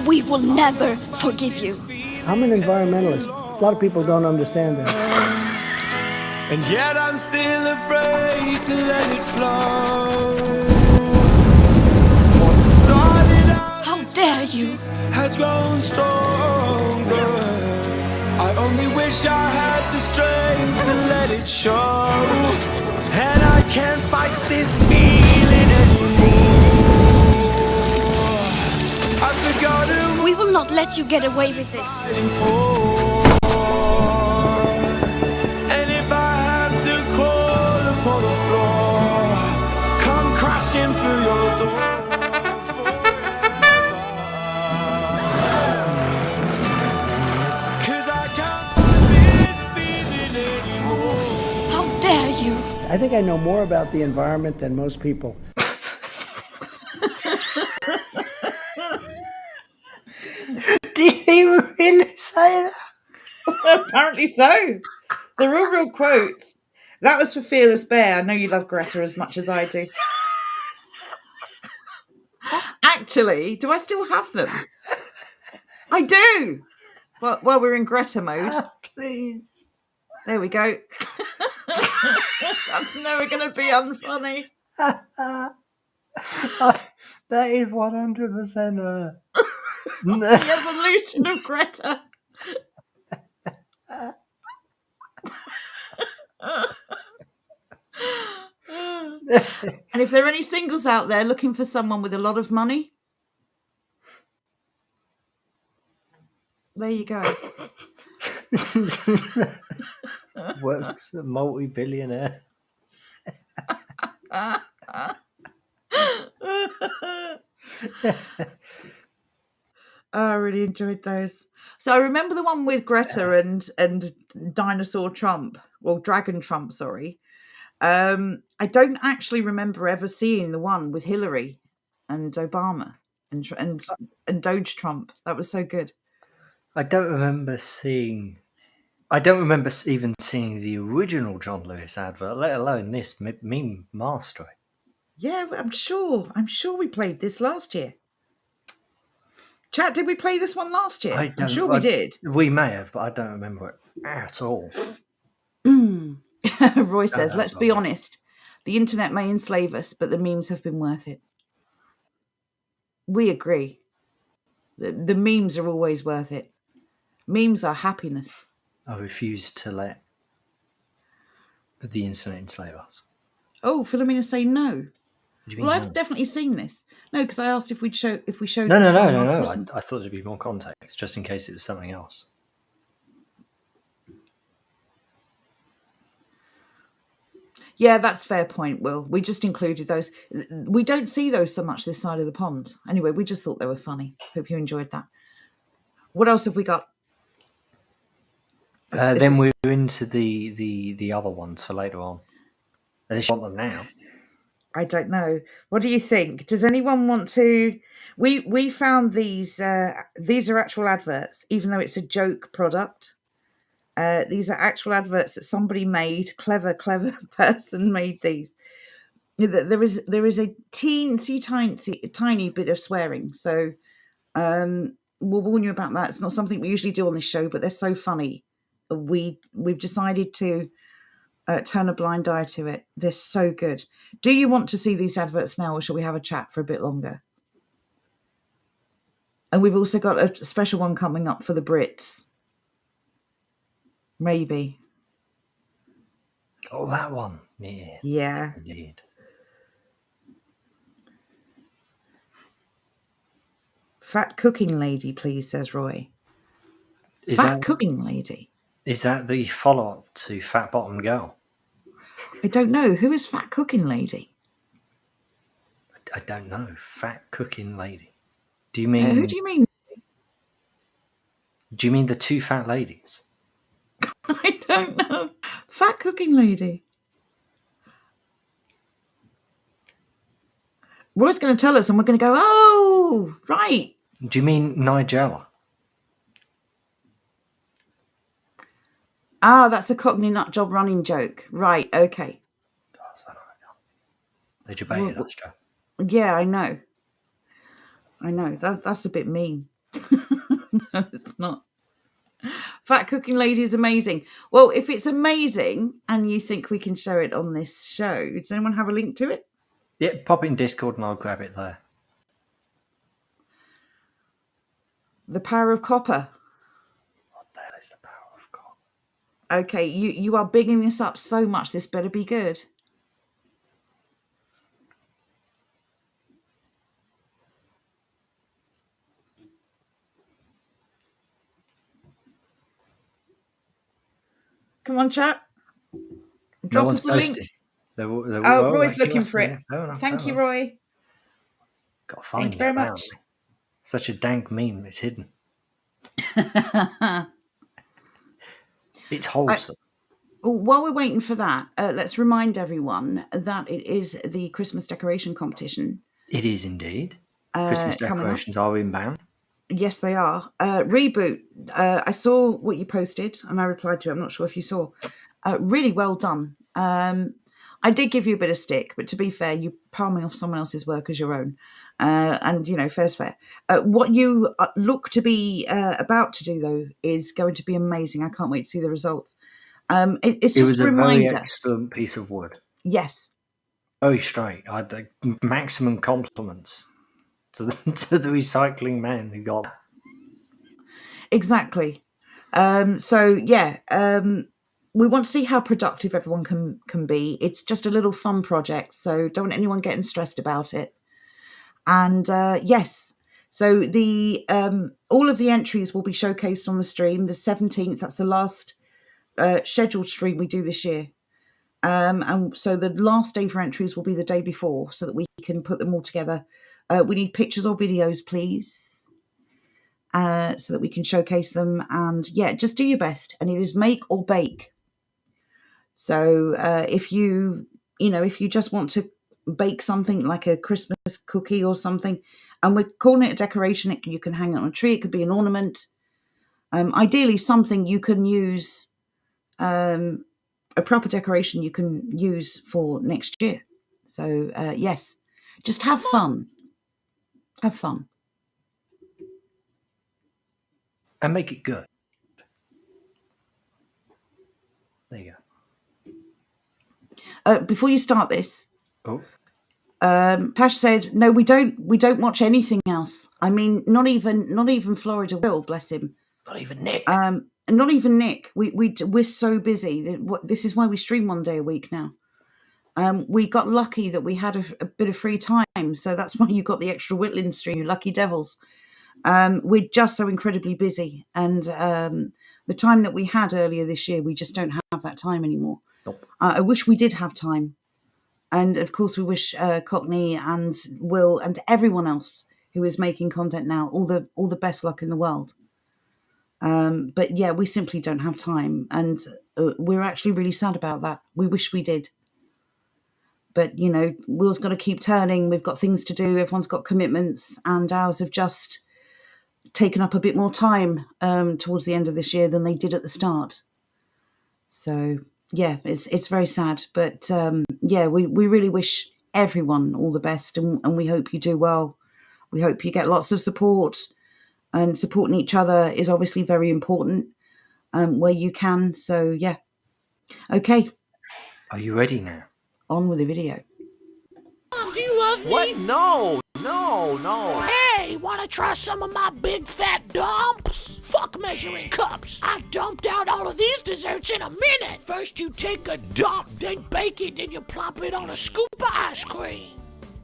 We will never forgive you. I'm an environmentalist. A lot of people don't understand that. And yet I'm still afraid to let it flow. What started out How dare you? has grown stronger. I only wish I had the strength to let it show. And I can't fight this feeling anymore. I've forgotten We will not let you get away with this. and if I have to crawl upon the floor, come crashing through your door. Cause I can't fight this feeling anymore. How dare you? I think I know more about the environment than most people. Did he really say that? Apparently so. They're all real quotes. That was for Fearless Bear. I know you love Greta as much as I do. Actually, do I still have them? I do. Well, we're in Greta mode. Please. There we go. That's never going to be unfunny. That is 100% The evolution of Greta. And if there are any singles out there looking for someone with a lot of money, there you go. Works a multi-billionaire. I really enjoyed those. So I remember the one with Greta and Dinosaur Trump, or Dragon Trump, sorry. I don't actually remember ever seeing the one with Hillary and Obama and Doge Trump. That was so good. I don't remember even seeing the original John Lewis advert, let alone this meme mastery. Yeah, I'm sure we played this last year. Chat, did we play this one last year? I'm sure we did. We may have, but I don't remember it at all. Roy says, let's be honest. The internet may enslave us, but the memes have been worth it. We agree. The memes are always worth it. Memes are happiness. I refuse to let the internet enslave us. Oh, Philomena say no. Well, I've definitely seen this. No, because I asked if we showed. No. I thought there'd be more context, just in case it was something else. Yeah, that's a fair point, Will. We just included those. We don't see those so much this side of the pond. Anyway, we just thought they were funny. Hope you enjoyed that. What else have we got? Then we're into the other ones for later on. Unless you want them now. I don't know. What do you think? Does anyone want to? We found these. These are actual adverts, even though it's a joke product. These are actual adverts that somebody made. Clever person made these. There is a tiny bit of swearing. So we'll warn you about that. It's not something we usually do on this show, but they're so funny. We've decided to turn a blind eye to it. They're so good. Do you want to see these adverts now, or shall we have a chat for a bit longer? And we've also got a special one coming up for the Brits. Maybe. Oh, that one. Yeah. Yeah. Indeed. Fat cooking lady, please, says Roy. Fat cooking lady. Is that the follow-up to Fat Bottom Girl? I don't know. Who is Fat cooking lady? I don't know. Fat cooking lady. Do you mean? Who do you mean? Do you mean the two fat ladies? I don't know. Fat cooking lady. Roy's going to tell us, and we're going to go, oh, right. Do you mean Nigella? Ah, that's a Cockney nut job running joke. Right, okay. They debated us, Joe. Yeah, I know. That's a bit mean. No, it's not. Fat cooking lady is amazing. Well, if it's amazing and you think we can show it on this show, does anyone have a link to it? Yeah, pop it in Discord and I'll grab it there. The power of copper. What the hell is the power of copper? Okay, you are bigging this up so much. This better be good. Come on, chat. Drop us a link. Roy's looking for it. Thank you, Roy. Got to find Thank you very much. Such a dank meme. It's hidden. It's wholesome. While we're waiting for that, let's remind everyone that it is the Christmas decoration competition. It is indeed. Christmas decorations are inbound. Yes, they are. Reboot. I saw what you posted and I replied to it. I'm not sure if you saw. Really well done. I did give you a bit of stick, but to be fair, you palming off someone else's work as your own. And, fair's fair. What you look to be about to do, though, is going to be amazing. I can't wait to see the results. It's just a reminder. Very excellent piece of wood. Yes. Very straight. I had the maximum compliments to the recycling man who got that. Exactly. We want to see how productive everyone can be. It's just a little fun project, so don't want anyone getting stressed about it. And yes, so the all of the entries will be showcased on the stream the 17th. That's the last scheduled stream we do this year. And so the last day for entries will be the day before, so that we can put them all together. We need pictures or videos, please, so that we can showcase them. And yeah, just do your best. And it is make or bake. So if you just want to bake something like a Christmas cookie or something, and we're calling it a decoration, you can hang it on a tree. It could be an ornament. Ideally, something you can use, a proper decoration you can use for next year. So yes, just have fun. Have fun. And make it good. There you go. Before you start this, Tash said, "No, we don't watch anything else. I mean, not even Florida will, bless him. Not even Nick. Not even Nick. We're so busy. This is why we stream one day a week now. We got lucky that we had a bit of free time, so that's why you got the extra Whitland stream, you lucky devils. We're just so incredibly busy, and the time that we had earlier this year, we just don't have that time anymore. Nope. I wish we did have time, and of course, we wish Cockney and Will and everyone else who is making content now all the best luck in the world. But yeah, we simply don't have time, and we're actually really sad about that. We wish we did. But, wheels got to keep turning. We've got things to do. Everyone's got commitments, and ours have just taken up a bit more time towards the end of this year than they did at the start. So, yeah, it's very sad. But, we really wish everyone all the best, and we hope you do well. We hope you get lots of support, and supporting each other is obviously very important where you can. So, yeah. Okay. Are you ready now? On with the video. Mama, Do you love me? What? No. No. Hey, wanna try some of my big fat dumps? Fuck measuring cups. I dumped out all of these desserts in a minute. First you take a dump, then bake it, then you plop it on a scoop of ice cream.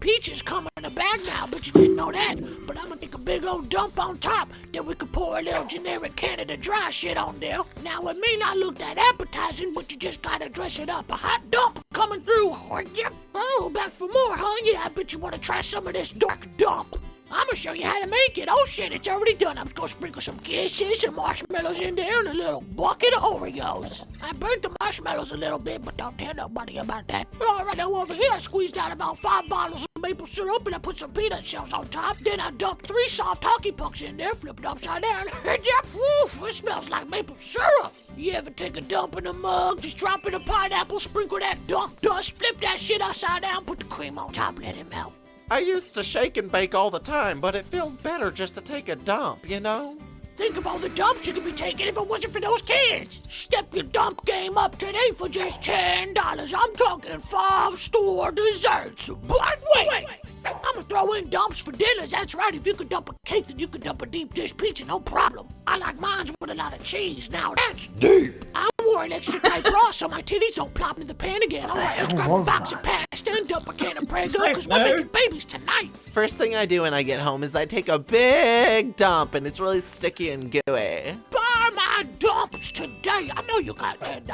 Peaches come in a bag now, but you didn't know that. But I'm gonna take a big old dump on top, then we could pour a little generic Canada Dry shit on there. Now it may not look that appetizing, but you just gotta dress it up. A hot dump coming through. Yep. Oh, back for more, huh? Yeah, I bet you wanna try some of this dark dump. I'm gonna show you how to make it. Oh shit, it's already done. I'm just gonna sprinkle some kisses and marshmallows in there and a little bucket of Oreos. I burnt the marshmallows a little bit, but don't tell nobody about that. Alright, now over here I squeezed out about 5 bottles of maple syrup and I put some peanut shells on top. Then I dumped 3 soft hockey pucks in there, flipped it upside down. Yep, woof, it smells like maple syrup. You ever take a dump in a mug, just drop in a pineapple, sprinkle that dump dust, flip that shit upside down, put the cream on top, let it melt. I used to shake and bake all the time, but it feels better just to take a dump, you know? Think of all the dumps you could be taking if it wasn't for those kids. Step your dump game up today for just $10. I'm talking 5-store desserts. But wait! I'm gonna throw in dumps for dinners. That's right. If you could dump a cake, then you could dump a deep dish pizza, no problem. I like mine with a lot of cheese. Now that's deep. I wore an extra tight bra so my titties don't plop into the pan again. All right, let's grab a box of pasta and dump a can of Prego because we're making babies tonight. First thing I do when I get home is I take a big dump, and it's really sticky and gooey. Buy my dumps today. I know you got $10.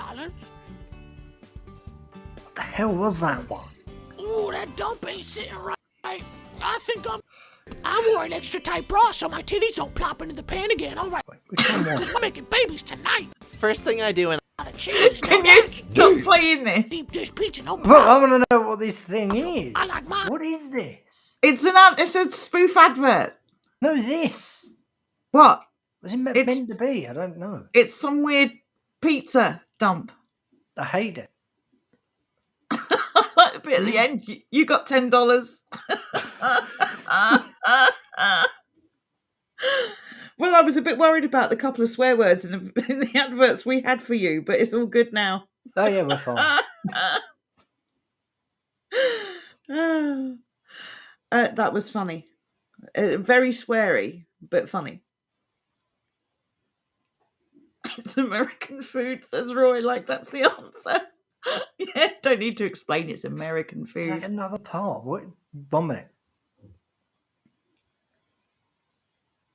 What the hell was that one? Ooh, that dump ain't sitting right. I think I wore an extra tight bra so my titties don't plop into the pan again. All right, we're making babies tonight. First thing I do when Can you stop playing this? Deep dish pizza, no Well, I problem. want to know what this thing is. I like mine. What is this? It's a spoof advert. No, this. What? Was it meant to be? I don't know. It's some weird pizza dump. I hate it. But at the end, you got $10. Well, I was a bit worried about the couple of swear words in the adverts we had for you, but it's all good now. Oh yeah, we're fine. That was funny. Very sweary, but funny. It's American food, says Roy, like that's the answer. Yeah, don't need to explain it's American food. It's like another part. What? 1 minute.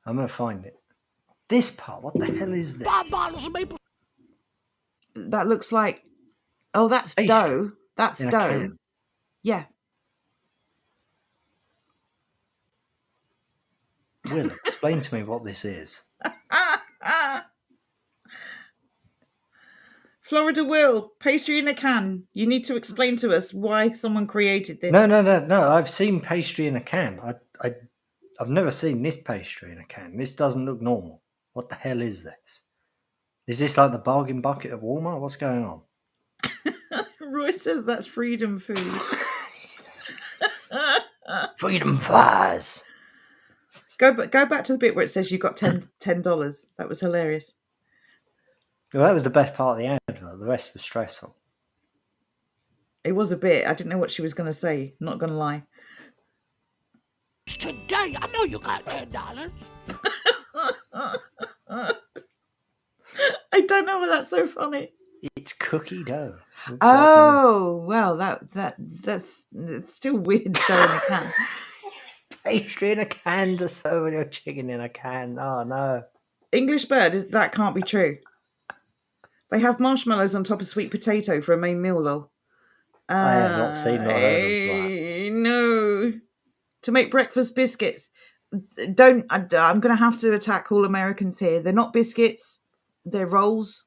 I'm going to find it. This part, what the hell is this? 5 bottles of maple. That looks like... Oh, that's Fish dough. That's in a dough. can. Yeah. Will, explain to me what this is. Florida Will, pastry in a can. You need to explain to us why someone created this. No. I've seen pastry in a can. I've never seen this pastry in a can. This doesn't look normal. What the hell is this? Is this like the bargain bucket of Walmart? What's going on? Roy says that's freedom food. Freedom fries. Go back to the bit where it says you got $10. That was hilarious. Well, that was the best part of the advert. The rest was stressful. It was a bit. I didn't know what she was going to say. Not going to lie. Today, I know you got $10. I don't know why that's so funny. It's cookie dough. Oh, well, that's still weird dough in a can. Pastry in a can to serve with your chicken in a can. Oh, no. English bird, that can't be true. They have marshmallows on top of sweet potato for a main meal, lol. I have not seen or heard of that. No. To make breakfast biscuits. I'm going to have to attack all Americans here. They're not biscuits. They're rolls.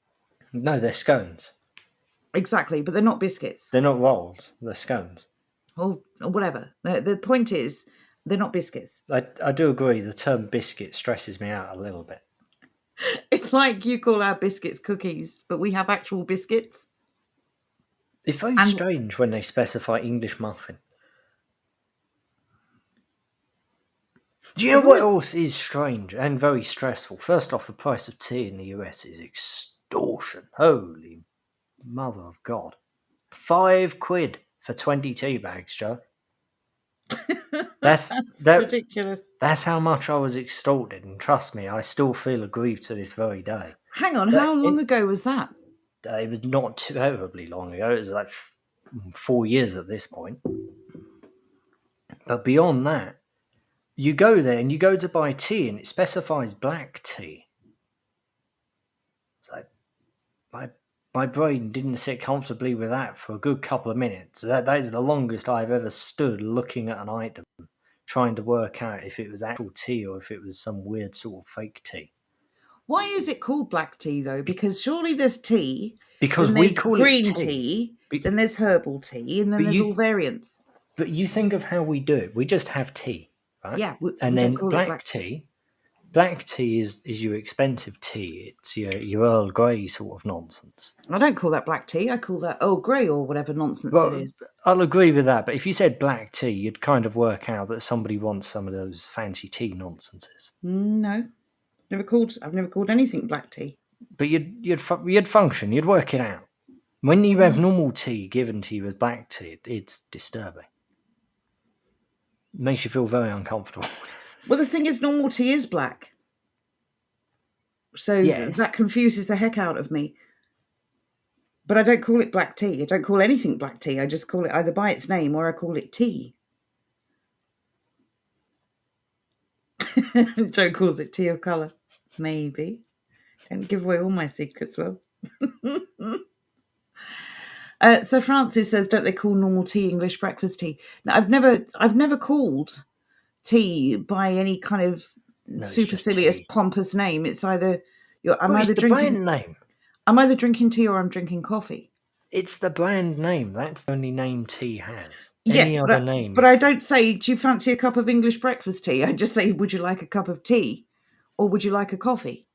No, they're scones. Exactly, but they're not biscuits. They're not rolls. They're scones. Or whatever. The point is, they're not biscuits. I do agree. The term biscuit stresses me out a little bit. It's like you call our biscuits cookies, but we have actual biscuits. It's very strange when they specify English muffin. Do you know what else is strange and very stressful? First off, the price of tea in the US is extortion. Holy mother of God. £5 for 20 tea bags, Joe. That's ridiculous. That's how much I was extorted, and trust me, I still feel aggrieved to this very day. Hang on, how long ago was that? It was not terribly long ago. It was like 4 years at this point. But beyond that, you go there and you go to buy tea, and it specifies black tea. It's like my brain didn't sit comfortably with that for a good couple of minutes. That is the longest I've ever stood looking at an item, trying to work out if it was actual tea or if it was some weird sort of fake tea. Why is it called black tea, though? Because surely there's tea. Because we call green it tea. Then there's herbal tea, and then there's all variants. But you think of how we do it. We just have tea, right? Yeah, and then black tea. Black tea is your expensive tea. It's your Earl Grey sort of nonsense. I don't call that black tea. I call that Earl Grey or whatever nonsense it is. I'll agree with that. But if you said black tea, you'd kind of work out that somebody wants some of those fancy tea nonsenses. No, I've never called anything black tea. But you'd function. You'd work it out. When you have normal tea given to you as black tea, it's disturbing. It makes you feel very uncomfortable. Well, the thing is, normal tea is black. So that confuses the heck out of me. But I don't call it black tea. I don't call anything black tea. I just call it either by its name or I call it tea. Joe calls it tea of colour. Maybe. Don't give away all my secrets, Will. So Francis says, don't they call normal tea English breakfast tea? Now, I've never called tea by any kind of supercilious, pompous name. It's either I'm either drinking tea or I'm drinking coffee. It's the brand name. That's the only name tea has. Yes, but I don't say, do you fancy a cup of English breakfast tea? I just say, would you like a cup of tea or would you like a coffee?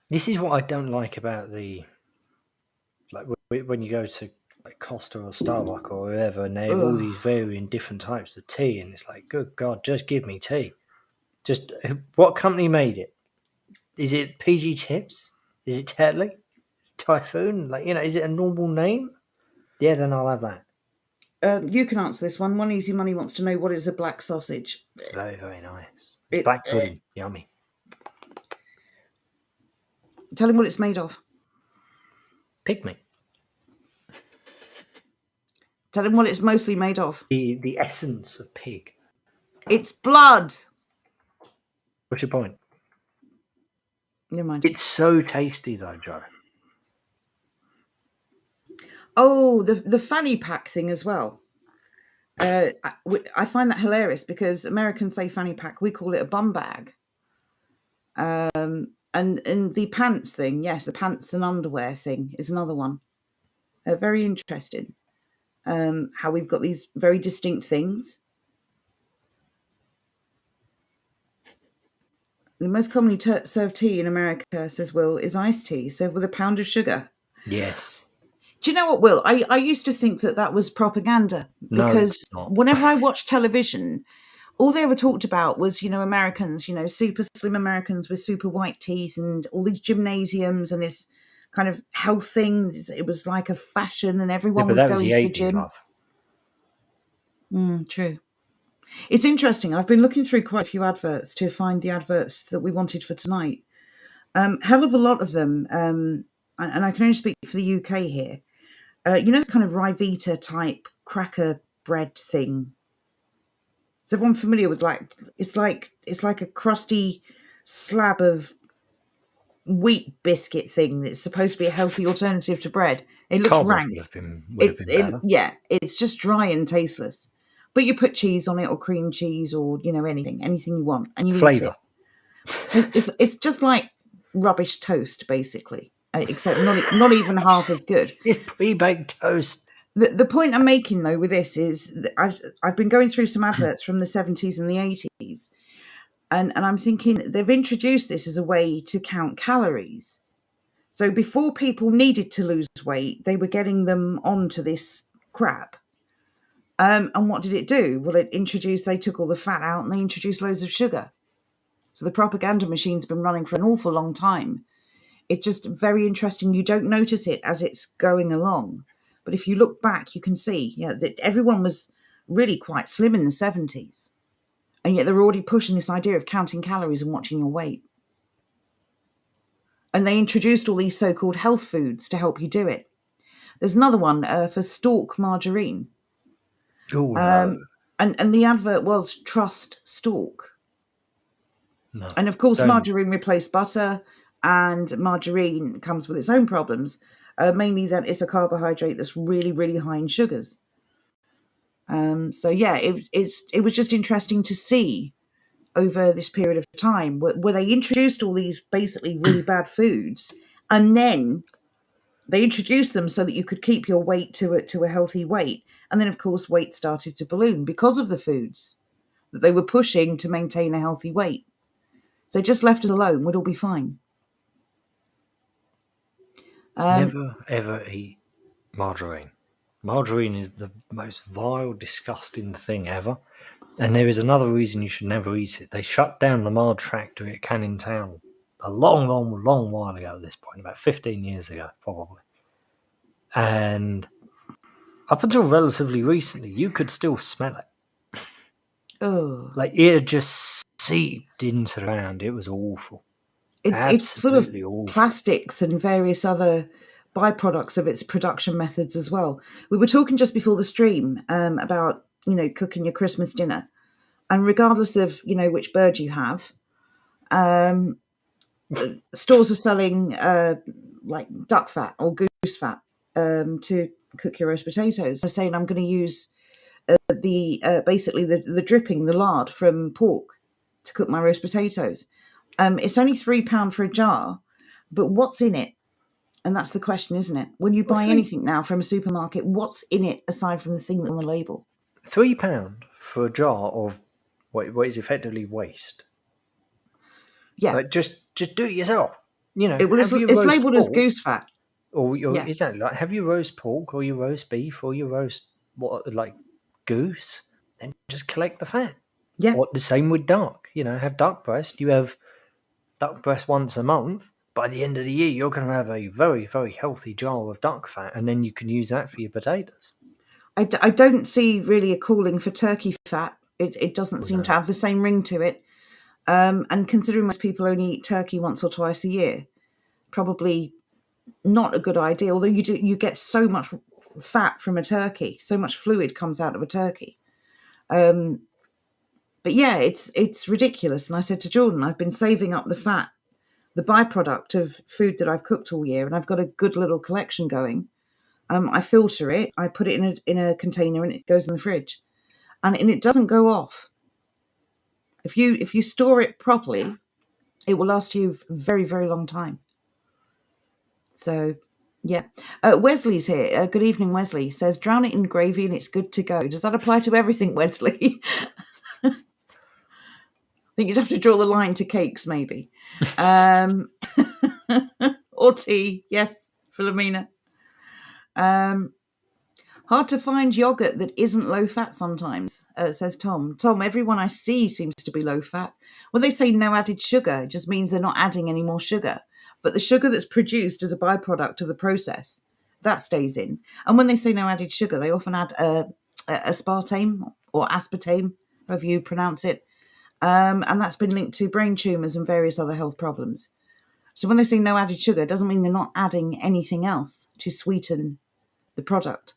This is what I don't like about when you go to Costa or Starbucks or wherever, and they have all these varying different types of tea, and it's like, good God, just give me tea. Just what company made it? Is it PG Tips? Is it Tetley? Is it Typhoon? Is it a normal name? Yeah, then I'll have that. You can answer this one. One Easy Money wants to know, what is a black sausage? Very, very nice. It's black pudding. Yummy. Tell him what it's made of. Pig meat. Tell him what it's mostly made of. The essence of pig. It's blood. What's your point? Never mind. It's so tasty though, Joe. Oh, the fanny pack thing as well. I find that hilarious because Americans say fanny pack. We call it a bum bag. And the pants thing, yes, the pants and underwear thing is another one. Very interesting. How we've got these very distinct things. The most commonly served tea in America, says Will, is iced tea, served with a pound of sugar. Yes. Do you know what, Will? I used to think that was propaganda because whenever I watched television, all they ever talked about was, Americans, super slim Americans with super white teeth and all these gymnasiums and this kind of health thing. It was like a fashion and everyone was going to the gym. True. It's interesting. I've been looking through quite a few adverts to find the adverts that we wanted for tonight. Hell of a lot of them. And I can only speak for the UK here. The kind of Ryvita type cracker bread thing. Is everyone familiar with it's like a crusty slab of wheat biscuit thing that's supposed to be a healthy alternative to bread. It looks rank. It's just dry and tasteless. But you put cheese on it or cream cheese or anything you want, and you flavor. Eat it. It's just like rubbish toast, basically, except not even half as good. It's pre-baked toast. The point I'm making though with this is that I've been going through some adverts from the 70s and the 80s, and I'm thinking they've introduced this as a way to count calories. So before people needed to lose weight, they were getting them onto this crap. And what did it do? Well, they took all the fat out and they introduced loads of sugar. So the propaganda machine's been running for an awful long time. It's just very interesting. You don't notice it as it's going along. But if you look back, you can see that everyone was really quite slim in the 70s. And yet they're already pushing this idea of counting calories and watching your weight. And they introduced all these so-called health foods to help you do it. There's another one for stork margarine. Oh, no. And the advert was trust stork. No. And of course, Don't. margarine replaced butter, and margarine comes with its own problems, mainly that it's a carbohydrate that's really, really high in sugars. So yeah, it was just interesting to see over this period of time where they introduced all these basically really bad foods, and then they introduced them so that you could keep your weight to a healthy weight. And then, of course, weight started to balloon because of the foods that they were pushing to maintain a healthy weight. If they just left us alone, we'd all be fine. Never, ever eat margarine. Margarine is the most vile, disgusting thing ever. And there is another reason you should never eat it. They shut down the Marge factory at Canning Town a long, long, long while ago at this point, about 15 years ago, probably. And up until relatively recently, you could still smell it. Oh. Like, it had just seeped into the ground. It was awful. It's full of awful. plastics and various other byproducts of its production methods as well. We were talking just before the stream about, cooking your Christmas dinner. And regardless of, which bird you have, stores are selling like duck fat or goose fat to cook your roast potatoes. I'm saying I'm going to use basically the dripping, the lard from pork to cook my roast potatoes. It's only £3 for a jar, but what's in it? And that's the question, isn't it? When you buy anything now from a supermarket, what's in it aside from the thing that's on the label? £3 for a jar of what is effectively waste. Yeah, like just do it yourself. It's labelled as goose fat. Or exactly, like, have your roast pork or your roast beef or your roast goose, then just collect the fat. Yeah. Or the same with duck. Have duck breast. You have duck breast once a month. By the end of the year, you're going to have a very, very healthy jar of duck fat, and then you can use that for your potatoes. I don't see really a calling for turkey fat. It doesn't seem to have the same ring to it. And considering most people only eat turkey once or twice a year, probably not a good idea. Although you get so much fat from a turkey, so much fluid comes out of a turkey. But yeah, it's ridiculous. And I said to Jordan, I've been saving up the fat, the byproduct of food that I've cooked all year, and I've got a good little collection going. I filter it, I put it in a container, and it goes in the fridge, and it doesn't go off. If you store it properly, it will last you a very, very long time. So, yeah. Wesley's here. Good evening, Wesley. Says, drown it in gravy and it's good to go. Does that apply to everything, Wesley? I think you'd have to draw the line to cakes, maybe. Or tea. Yes, Philomena. Hard to find yogurt that isn't low fat sometimes, says Tom. Tom, everyone I see seems to be low fat. When they say no added sugar, it just means they're not adding any more sugar. But the sugar that's produced as a byproduct of the process, that stays in. And when they say no added sugar, they often add aspartame or aspartame, however you pronounce it. And that's been linked to brain tumours and various other health problems. So when they say no added sugar, it doesn't mean they're not adding anything else to sweeten the product.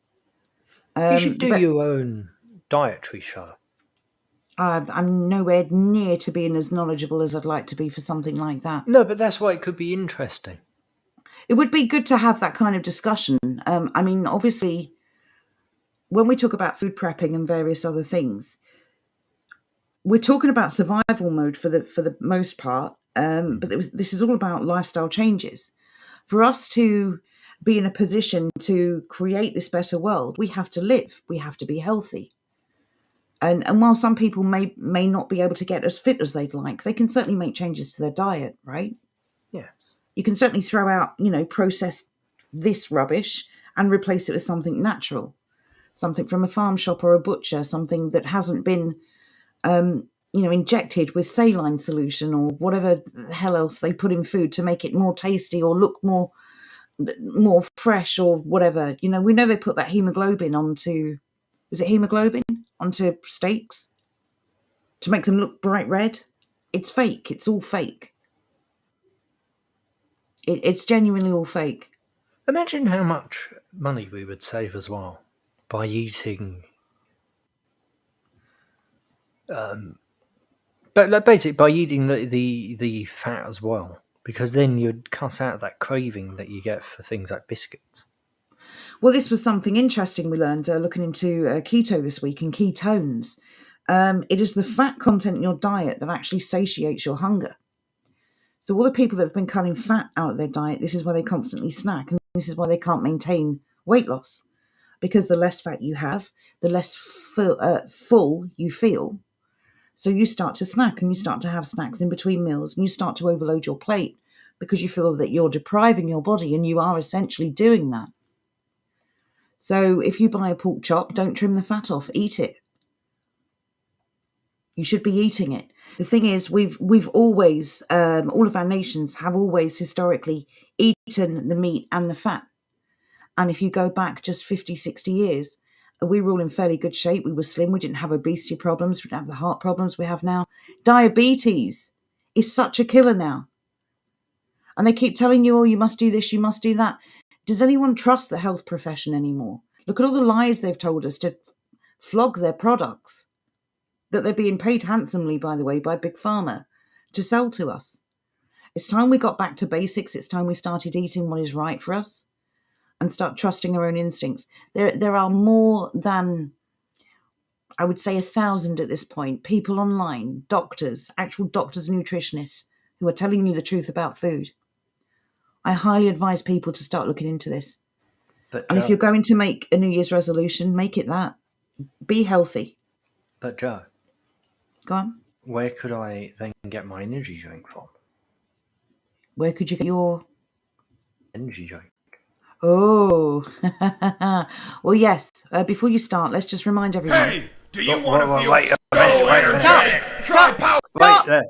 You should do your own dietary show. I'm nowhere near to being as knowledgeable as I'd like to be for something like that. No, but that's why it could be interesting. It would be good to have that kind of discussion. I mean, obviously, when we talk about food prepping and various other things, we're talking about survival mode for the most part. But this is all about lifestyle changes. For us to be in a position to create this better world, we have to live. We have to be healthy. And while some people may not be able to get as fit as they'd like, they can certainly make changes to their diet, right? Yes. You can certainly throw out, processed this rubbish and replace it with something natural, something from a farm shop or a butcher, something that hasn't been, injected with saline solution or whatever the hell else they put in food to make it more tasty or look more fresh or whatever. We know they put that hemoglobin onto is it hemoglobin, onto steaks to make them look bright red. It's fake. It's all fake. It's genuinely all fake. Imagine how much money we would save as well by eating, but basically by eating the fat as well, because then you'd cut out that craving that you get for things like biscuits. Well, this was something interesting we learned looking into keto this week and ketones. It is the fat content in your diet that actually satiates your hunger. So all the people that have been cutting fat out of their diet, this is why they constantly snack, and this is why they can't maintain weight loss. Because the less fat you have, the less full you feel. So you start to snack, and you start to have snacks in between meals, and you start to overload your plate because you feel that you're depriving your body, and you are essentially doing that. So if you buy a pork chop, don't trim the fat off, eat it. You should be eating it. The thing is, we've always, all of our nations have always historically eaten the meat and the fat. And if you go back just 50, 60 years, we were all in fairly good shape. We were slim. We didn't have obesity problems. We didn't have the heart problems we have now. Diabetes is such a killer now. And they keep telling you, oh, you must do this, you must do that. Does anyone trust the health profession anymore? Look at all the lies they've told us to flog their products, that they're being paid handsomely, by the way, by Big Pharma to sell to us. It's time we got back to basics. It's time we started eating what is right for us and start trusting our own instincts. There are more than, I would say, 1,000 at this point, people online, doctors, actual doctors, nutritionists, who are telling you the truth about food. I highly advise people to start looking into this. And if you're going to make a New Year's resolution, make it that. Be healthy. But Joe, go on. Where could I then get my energy drink from? Where could you get your energy drink? Oh, well, yes. Before you start, let's just remind everyone. Hey, do you want to feel so energetic? Try power. Stop!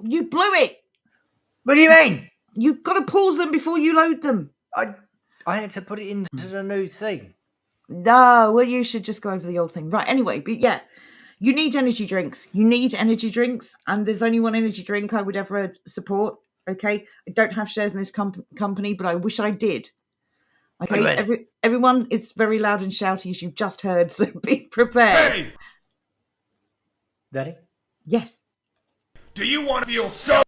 You blew it. What do you mean? You've got to pause them before you load them. I had to put it into the new thing. No, well, you should just go over the old thing. Right, anyway, but yeah, you need energy drinks. You need energy drinks, and there's only one energy drink I would ever support, okay? I don't have shares in this company, but I wish I did. Okay, everyone, it's very loud and shouty, as you've just heard, so be prepared. Hey! Daddy? Yes. Do you want to feel so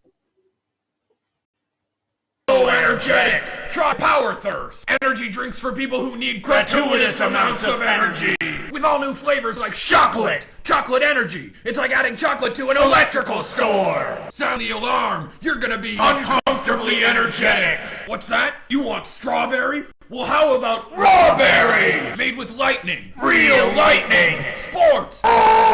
energetic? Try Power Thirst. Energy drinks for people who need gratuitous amounts of energy. With all new flavors like chocolate. Chocolate energy. It's like adding chocolate to an electrical store. Sound the alarm. You're gonna be uncomfortably energetic. What's that? You want strawberry? Well, how about rawberry? Made with lightning. Real lightning. Sports.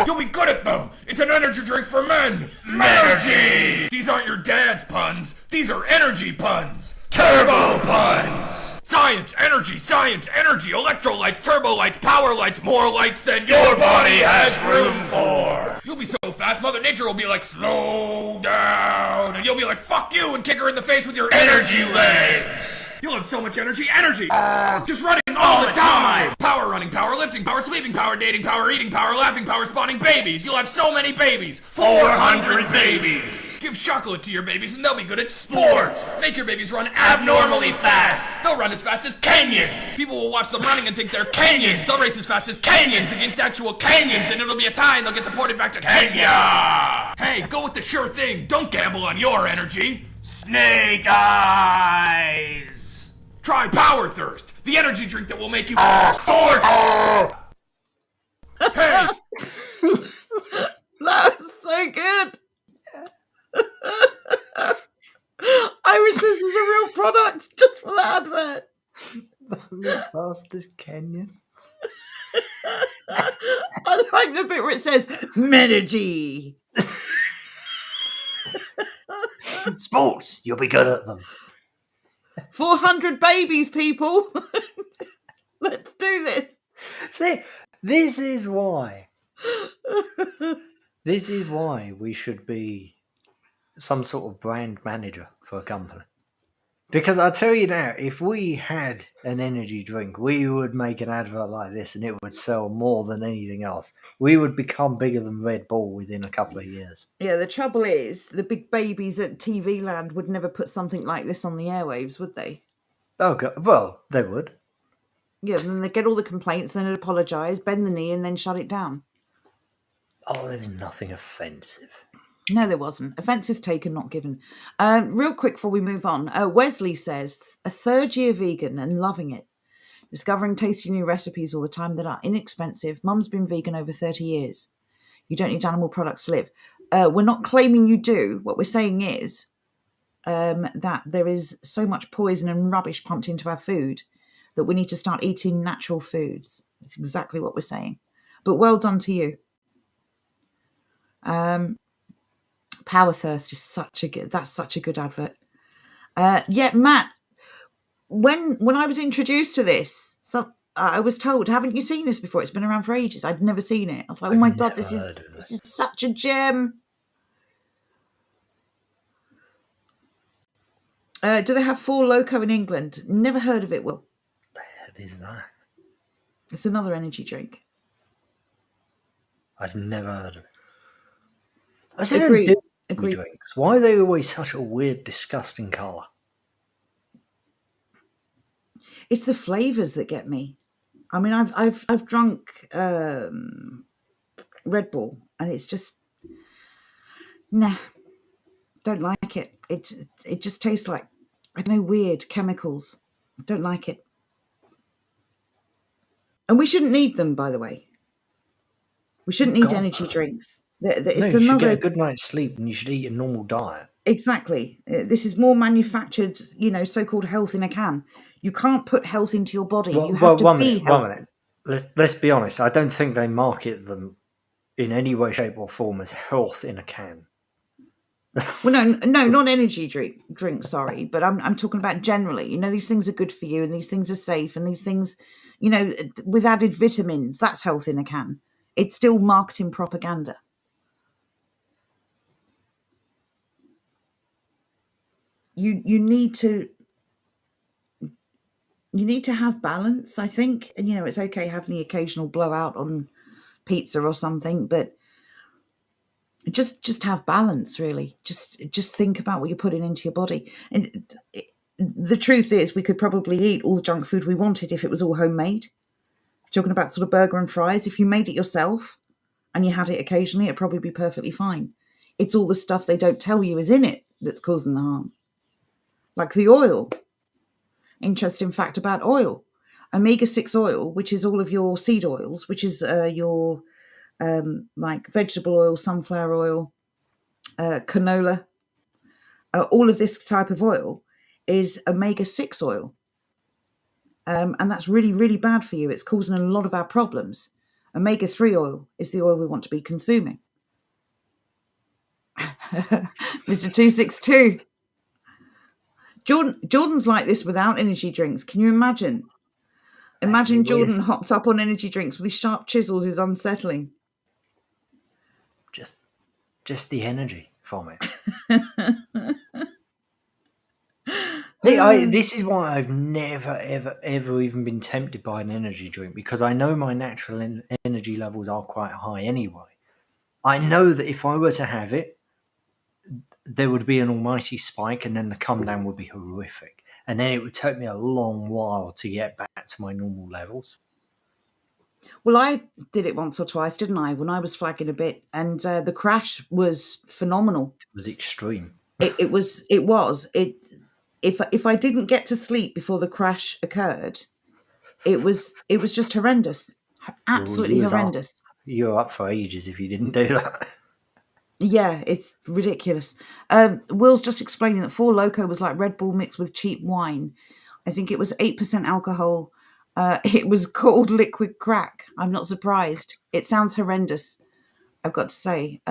You'll be good at them. It's an energy drink for men. Energy. These aren't your dad's puns. These are energy puns. Turbo puns. Science, energy, electrolytes, turbo lights, power lights, more lights than your body has room for. You'll be so fast, Mother Nature will be like, slow down. And you'll be like, fuck you, and kick her in the face with your energy legs. You'll have so much energy, just running all the time. Power running, power lifting, power sleeping, power dating, power eating, power laughing, power spawning babies. You'll have so many babies. 400 babies. Give chocolate to your babies and they'll be good at sports. Make your babies run abnormally fast. They'll run as fast as Kenyans. People will watch them running and think they're Kenyans. They'll race as fast as Kenyans against actual Kenyans, and it'll be a tie and they'll get deported back to Kenya. Hey, go with the sure thing. Don't gamble on your energy. Snake eyes. Try Power Thirst, the energy drink that will make you sword. Hey! That was so good. I wish this was a real product just for that advert. As fast as Kenyans. I like the bit where it says Menergy. Sports, you'll be good at them. 400 babies, people. Let's do this. See, this is why. This is why we should be some sort of brand manager for a company. Because I tell you now, if we had an energy drink, we would make an advert like this and it would sell more than anything else. We would become bigger than Red Bull within a couple of years. Yeah, the trouble is, the big babies at TV Land would never put something like this on the airwaves, would they? Oh, God. Well, they would. Yeah, then they'd get all the complaints, then they'd apologise, bend the knee, and then shut it down. Oh, there was nothing offensive. No, there wasn't. Offence is taken, not given. Real quick before we move on, Wesley says, a third-year vegan and loving it. Discovering tasty new recipes all the time that are inexpensive. Mum's been vegan over 30 years. You don't need animal products to live. We're not claiming you do. What we're saying is that there is so much poison and rubbish pumped into our food that we need to start eating natural foods. That's exactly what we're saying. But well done to you. Power Thirst is such a good advert. Yeah, Matt, when I was introduced to this, I was told, haven't you seen this before? It's been around for ages. I'd never seen it. I was like, oh my God, this is such a gem. Do they have Four Loko in England? Never heard of it, Will. What is that? It's another energy drink. I've never heard of it. Agreed. Drinks. Why are they always such a weird, disgusting colour? It's the flavours that get me. I mean, I've drunk Red Bull, and it's just nah. Don't like it. It just tastes like, I don't know, weird chemicals. Don't like it. And we shouldn't need them, by the way. We shouldn't need energy drinks. It's you should get a good night's sleep and you should eat a normal diet. Exactly. This is more manufactured, so-called health in a can. You can't put health into your body. You have to be healthy. 1 minute. Let's be honest. I don't think they market them in any way, shape or form as health in a can. Well, no, not energy drink. Sorry, but I'm talking about generally. These things are good for you, and these things are safe, and these things, with added vitamins. That's health in a can. It's still marketing propaganda. You need to have balance, I think. And it's okay having the occasional blowout on pizza or something, but just have balance, really. Just think about what you're putting into your body. And the truth is, we could probably eat all the junk food we wanted if it was all homemade. Talking about sort of burger and fries, if you made it yourself and you had it occasionally, it'd probably be perfectly fine. It's all the stuff they don't tell you is in it that's causing the harm. Like the oil. Interesting fact about oil. Omega-6 oil, which is all of your seed oils, which is your like vegetable oil, sunflower oil, canola, all of this type of oil is omega-6 oil. And that's really, really bad for you. It's causing a lot of our problems. Omega-3 oil is the oil we want to be consuming. Mr. 262. Jordan's like this without energy drinks. Can you imagine? Imagine Jordan hopped up on energy drinks with his sharp chisels is unsettling. Just the energy from it. See, this is why I've never, ever even been tempted by an energy drink, because I know my natural energy levels are quite high anyway. I know that if I were to have it, there would be an almighty spike and then the come down would be horrific. And then it would take me a long while to get back to my normal levels. Well, I did it once or twice, didn't I, when I was flagging a bit, and the crash was phenomenal. It was extreme. It was. If I didn't get to sleep before the crash occurred, it was just horrendous, absolutely horrendous. You were up for ages if you didn't do that. Yeah, it's ridiculous. Will's just explaining that Four Loko was like Red Bull mixed with cheap wine. I think it was 8% alcohol. It was called liquid crack. I'm not surprised. It sounds horrendous, I've got to say.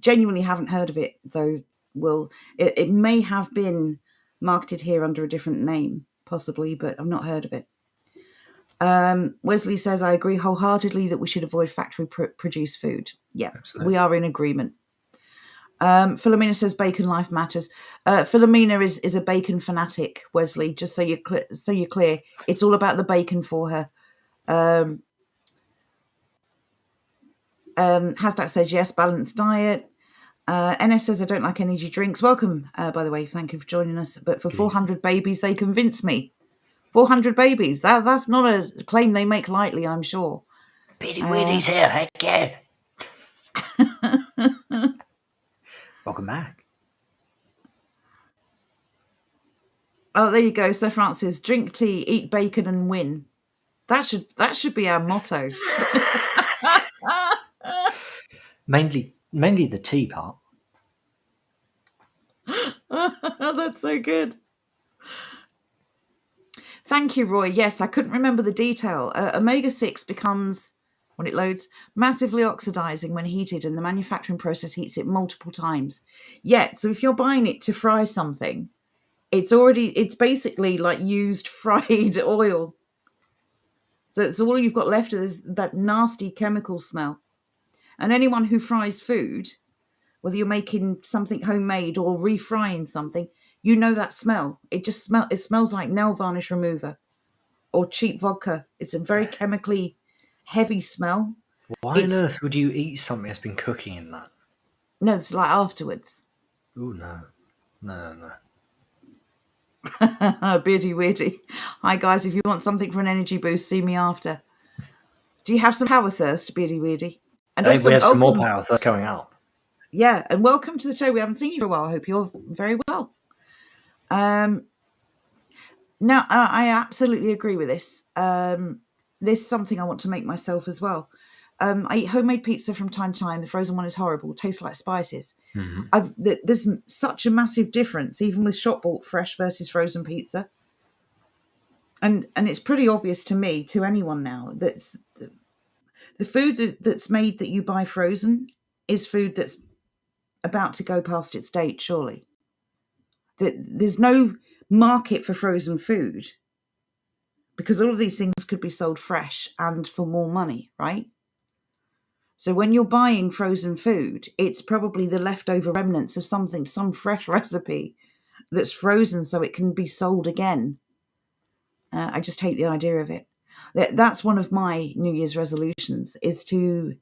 Genuinely haven't heard of it, though, Will. It may have been marketed here under a different name, possibly, but I've not heard of it. Wesley says, I agree wholeheartedly that we should avoid factory-produced food. Yeah, absolutely. We are in agreement. Philomena says bacon life matters. Philomena is a bacon fanatic, Wesley, just so you're clear. It's all about the bacon for her. Hashtag says yes, balanced diet. NS says I don't like energy drinks. Welcome, by the way. Thank you for joining us. But for 400 babies, they convinced me. 400 babies. That's not a claim they make lightly, I'm sure. Biddy Widdy's here, heck yeah. Welcome back. Oh, there you go. Sir Francis, drink tea, eat bacon, and win. That should be our motto. Mainly the tea part. That's so good. Thank you, Roy. Yes, I couldn't remember the detail. Omega-6 becomes, when it loads, massively oxidizing when heated, and the manufacturing process heats it multiple times. Yeah, so if you're buying it to fry something, it's basically like used fried oil. So all you've got left is that nasty chemical smell. And anyone who fries food, whether you're making something homemade or refrying something, you know that smell. It smells like nail varnish remover or cheap vodka. It's a very chemically heavy smell. Why on earth would you eat something that's been cooking in that? No, it's like afterwards. Oh, no. Beardy weirdy. Hi guys, if you want something for an energy boost, see me after. Do you have some power thirst, Beardy weirdy? And also, we have some more power thirst coming up. Yeah, and welcome to the show. We haven't seen you for a while. I hope you're very well. Now, I absolutely agree with this. This is something I want to make myself as well. I eat homemade pizza from time to time. The frozen one is horrible. It tastes like spices. Mm-hmm. There's such a massive difference, even with shop-bought fresh versus frozen pizza. And it's pretty obvious to me, to anyone now, that the food that's made that you buy frozen is food that's about to go past its date, surely. There's no market for frozen food because all of these things could be sold fresh and for more money, right? So when you're buying frozen food, it's probably the leftover remnants of something, some fresh recipe that's frozen so it can be sold again. I just hate the idea of it. That's one of my New Year's resolutions, is to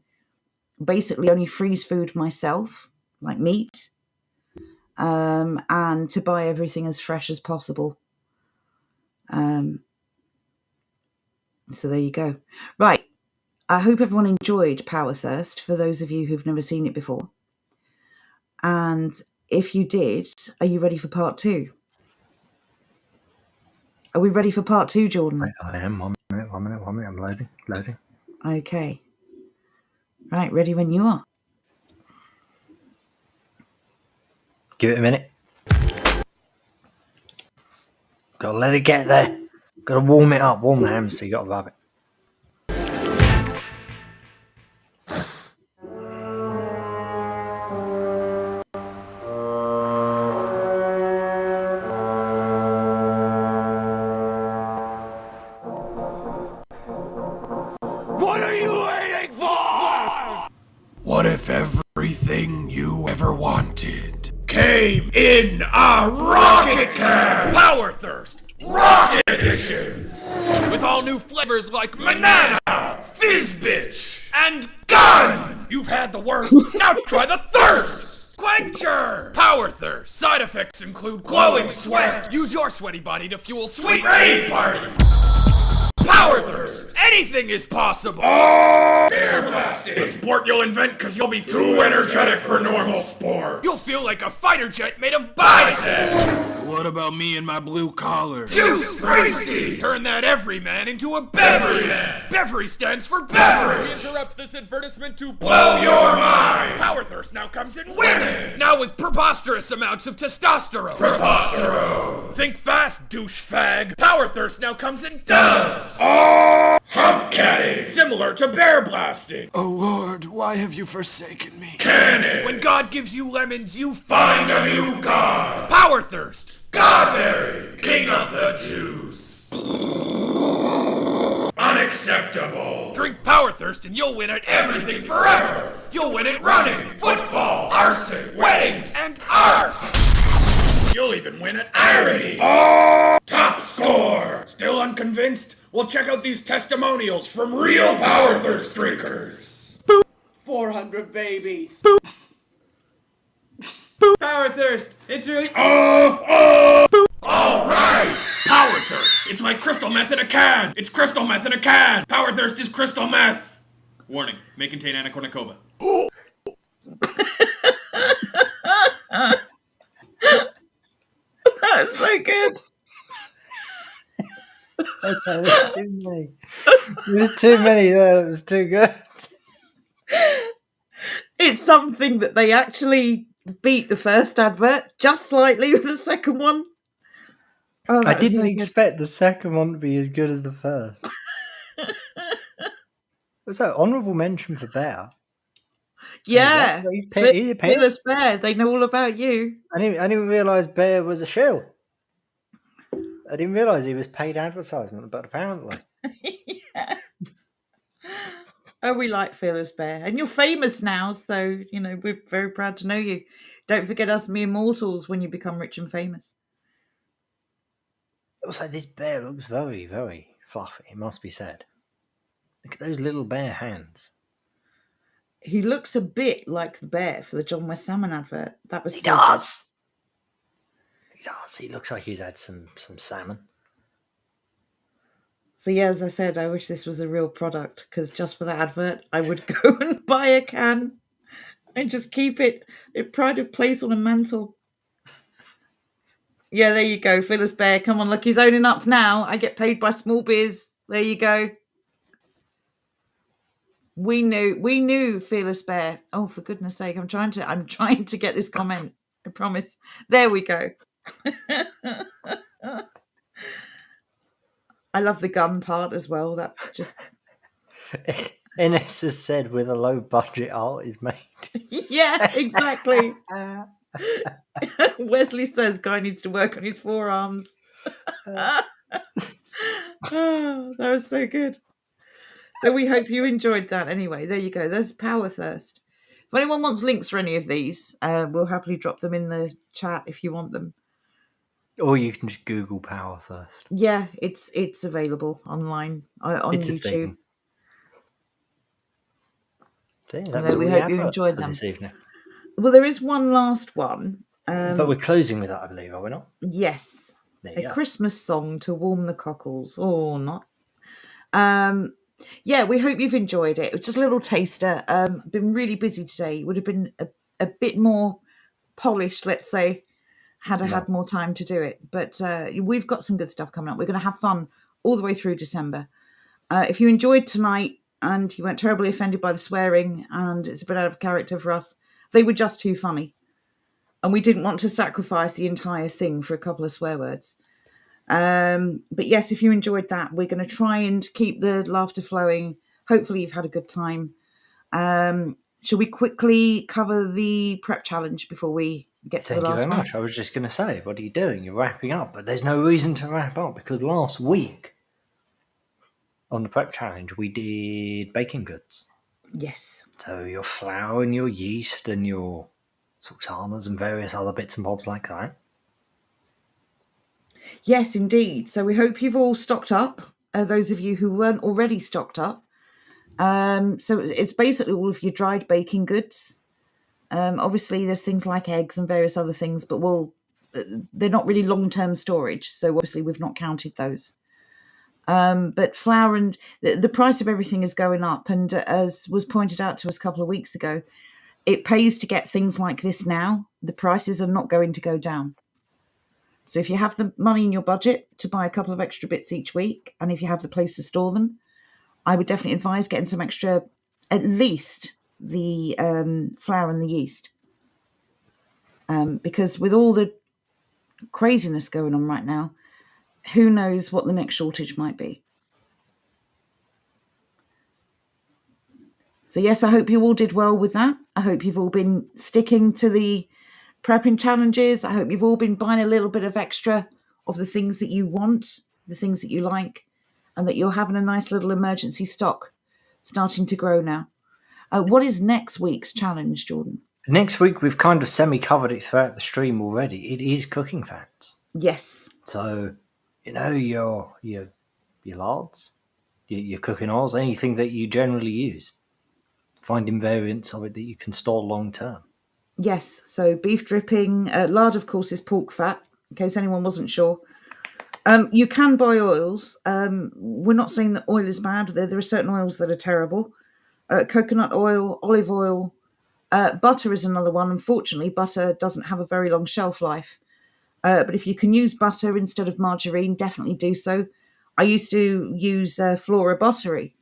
basically only freeze food myself, like meat, and to buy everything as fresh as possible. So there you go. Right. I hope everyone enjoyed Power Thirst, for those of you who've never seen it before. And if you did, are you ready for part 2? Are we ready for part 2, Jordan? I am. 1 minute. I'm loading. Okay. Right, ready when you are. Give it a minute. Gotta let it get there. Gotta warm it up. Warm the hamster. You gotta have it. What are you waiting for? What if everything you ever wanted came in a rocket can? Power Thirst Rocket Edition! With all new flavors like banana, fizz bitch, and gun! You've had the worst, now try the thirst! Quencher! Power Thirst. Side effects include glowing sweat. Use your sweaty body to fuel sweet rave parties. Power Thirst! Anything is possible! Oh! Air blasting! The sport you'll invent because you'll be too energetic for normal sports. You'll feel like a fighter jet made of biceps! What about me and my blue collar? Juice Crazy! Turn that everyman into a Bevery-man! Bevery stands for beverage! We interrupt this advertisement to blow your mind! Power Thirst now comes in women! Now with preposterous amounts of testosterone! Preposterone! Think fast, douche fag! Power Thirst now comes in doves! Oh! Hump catting! Similar to bear blasting! Oh Lord, why have you forsaken me? Cannon! When God gives you lemons, you find a new God! Power Thirst! Godberry! King of the juice! Unacceptable! Drink Power Thirst and you'll win at everything forever! You'll win at running, football, arson, wedding and arse. You'll even win an irony. Oh, top score. Still unconvinced? Well, check out these testimonials from real power thirst drinkers. 400 babies. Power thirst. It's really. All right. Power thirst. It's like crystal meth in a can. It's crystal meth in a can. Power thirst is crystal meth. Warning: may contain anacornicova. That's so good. Okay, there's too many. There's too many there. It was too good. It's something that they actually beat the first advert just slightly with the second one. Oh, I didn't expect the second one to be as good as the first. Was that honourable mention for Bear? Yeah, He's a pet. Phyllis Bear. They know all about you. I didn't realise Bear was a shill. I didn't realise he was paid advertisement, but apparently. Yeah. Oh, we like Phyllis Bear. And you're famous now, so, we're very proud to know you. Don't forget us mere mortals when you become rich and famous. Also, this bear looks very, very fluffy, it must be said. Look at those little bare hands. He looks a bit like the bear for the John West Salmon advert. That was He so does. Good. He does. He looks like he's had some salmon. So yeah, as I said, I wish this was a real product, because just for that advert, I would go and buy a can and just keep it in pride of place on a mantle. Yeah, there you go, Phyllis Bear. Come on, look, he's owning up now. I get paid by small biz. There you go. We knew Fearless Bear. Oh, for goodness sake, I'm trying to get this comment. I promise. There we go. I love the gun part as well. That just Ines has said with a low budget art is made. Yeah, exactly. Wesley says guy needs to work on his forearms. Oh, that was so good. So we hope you enjoyed that. Anyway, there you go. There's Power Thirst. If anyone wants links for any of these, we'll happily drop them in the chat if you want them. Or you can just Google Power Thirst. Yeah, it's available online on YouTube. We hope you enjoyed them this evening. Well, there is one last one. But we're closing with that, I believe, are we not? Yes. A Christmas song to warm the cockles, or not. Yeah, we hope you've enjoyed it. It was just a little taster. Been really busy today. Would have been a bit more polished, let's say, had I had more time to do it. But we've got some good stuff coming up. We're going to have fun all the way through December. If you enjoyed tonight and you weren't terribly offended by the swearing and it's a bit out of character for us, they were just too funny. And we didn't want to sacrifice the entire thing for a couple of swear words. But yes, if you enjoyed that, we're going to try and keep the laughter flowing. Hopefully you've had a good time. Shall we quickly cover the prep challenge before we get to the last one? Thank you very much. I was just going to say, what are you doing? You're wrapping up, but there's no reason to wrap up because last week on the prep challenge, we did baking goods. Yes. So your flour and your yeast and your sultanas and various other bits and bobs like that. Yes, indeed. So we hope you've all stocked up. Those of you who weren't already stocked up. So it's basically all of your dried baking goods. Obviously, there's things like eggs and various other things, but they're not really long-term storage. So obviously, we've not counted those. But flour and the price of everything is going up. And as was pointed out to us a couple of weeks ago, it pays to get things like this now. The prices are not going to go down. So if you have the money in your budget to buy a couple of extra bits each week, and if you have the place to store them, I would definitely advise getting some extra, at least the flour and the yeast. Because with all the craziness going on right now, who knows what the next shortage might be. So yes, I hope you all did well with that. I hope you've all been sticking to the prepping challenges. I hope you've all been buying a little bit of extra of the things that you want, the things that you like, and that you're having a nice little emergency stock starting to grow now. What is next week's challenge, Jordan? Next week, we've kind of semi-covered it throughout the stream already. It is cooking fats. Yes. So, your lards, your cooking oils, anything that you generally use. Finding variants of it that you can store long term. Yes. So beef dripping, lard, of course, is pork fat. In case anyone wasn't sure. You can buy oils. We're not saying that oil is bad. There are certain oils that are terrible. Coconut oil, olive oil, butter is another one. Unfortunately, butter doesn't have a very long shelf life. But if you can use butter instead of margarine, definitely do so. I used to use Flora Buttery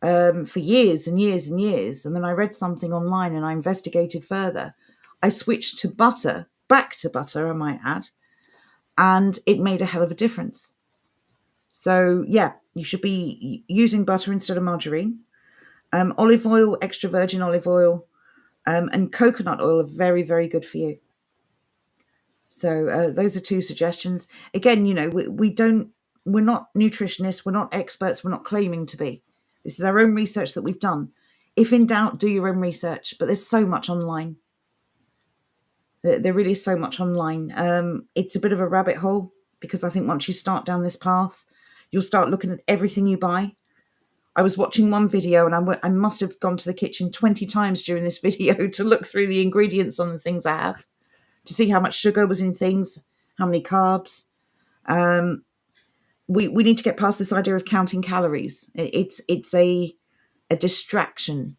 for years and years and years. And then I read something online and I investigated further. I switched to butter, back to butter, I might add. And it made a hell of a difference. So, yeah, you should be using butter instead of margarine. Olive oil, extra virgin olive oil, and coconut oil are very, very good for you. So those are two suggestions. Again, we're not nutritionists, we're not experts, we're not claiming to be. This is our own research that we've done. If in doubt, do your own research. But there's so much online. There really is so much online. It's a bit of a rabbit hole because I think once you start down this path, you'll start looking at everything you buy. I was watching one video and I must have gone to the kitchen 20 times during this video to look through the ingredients on the things I have, to see how much sugar was in things, how many carbs. We need to get past this idea of counting calories. It's a distraction.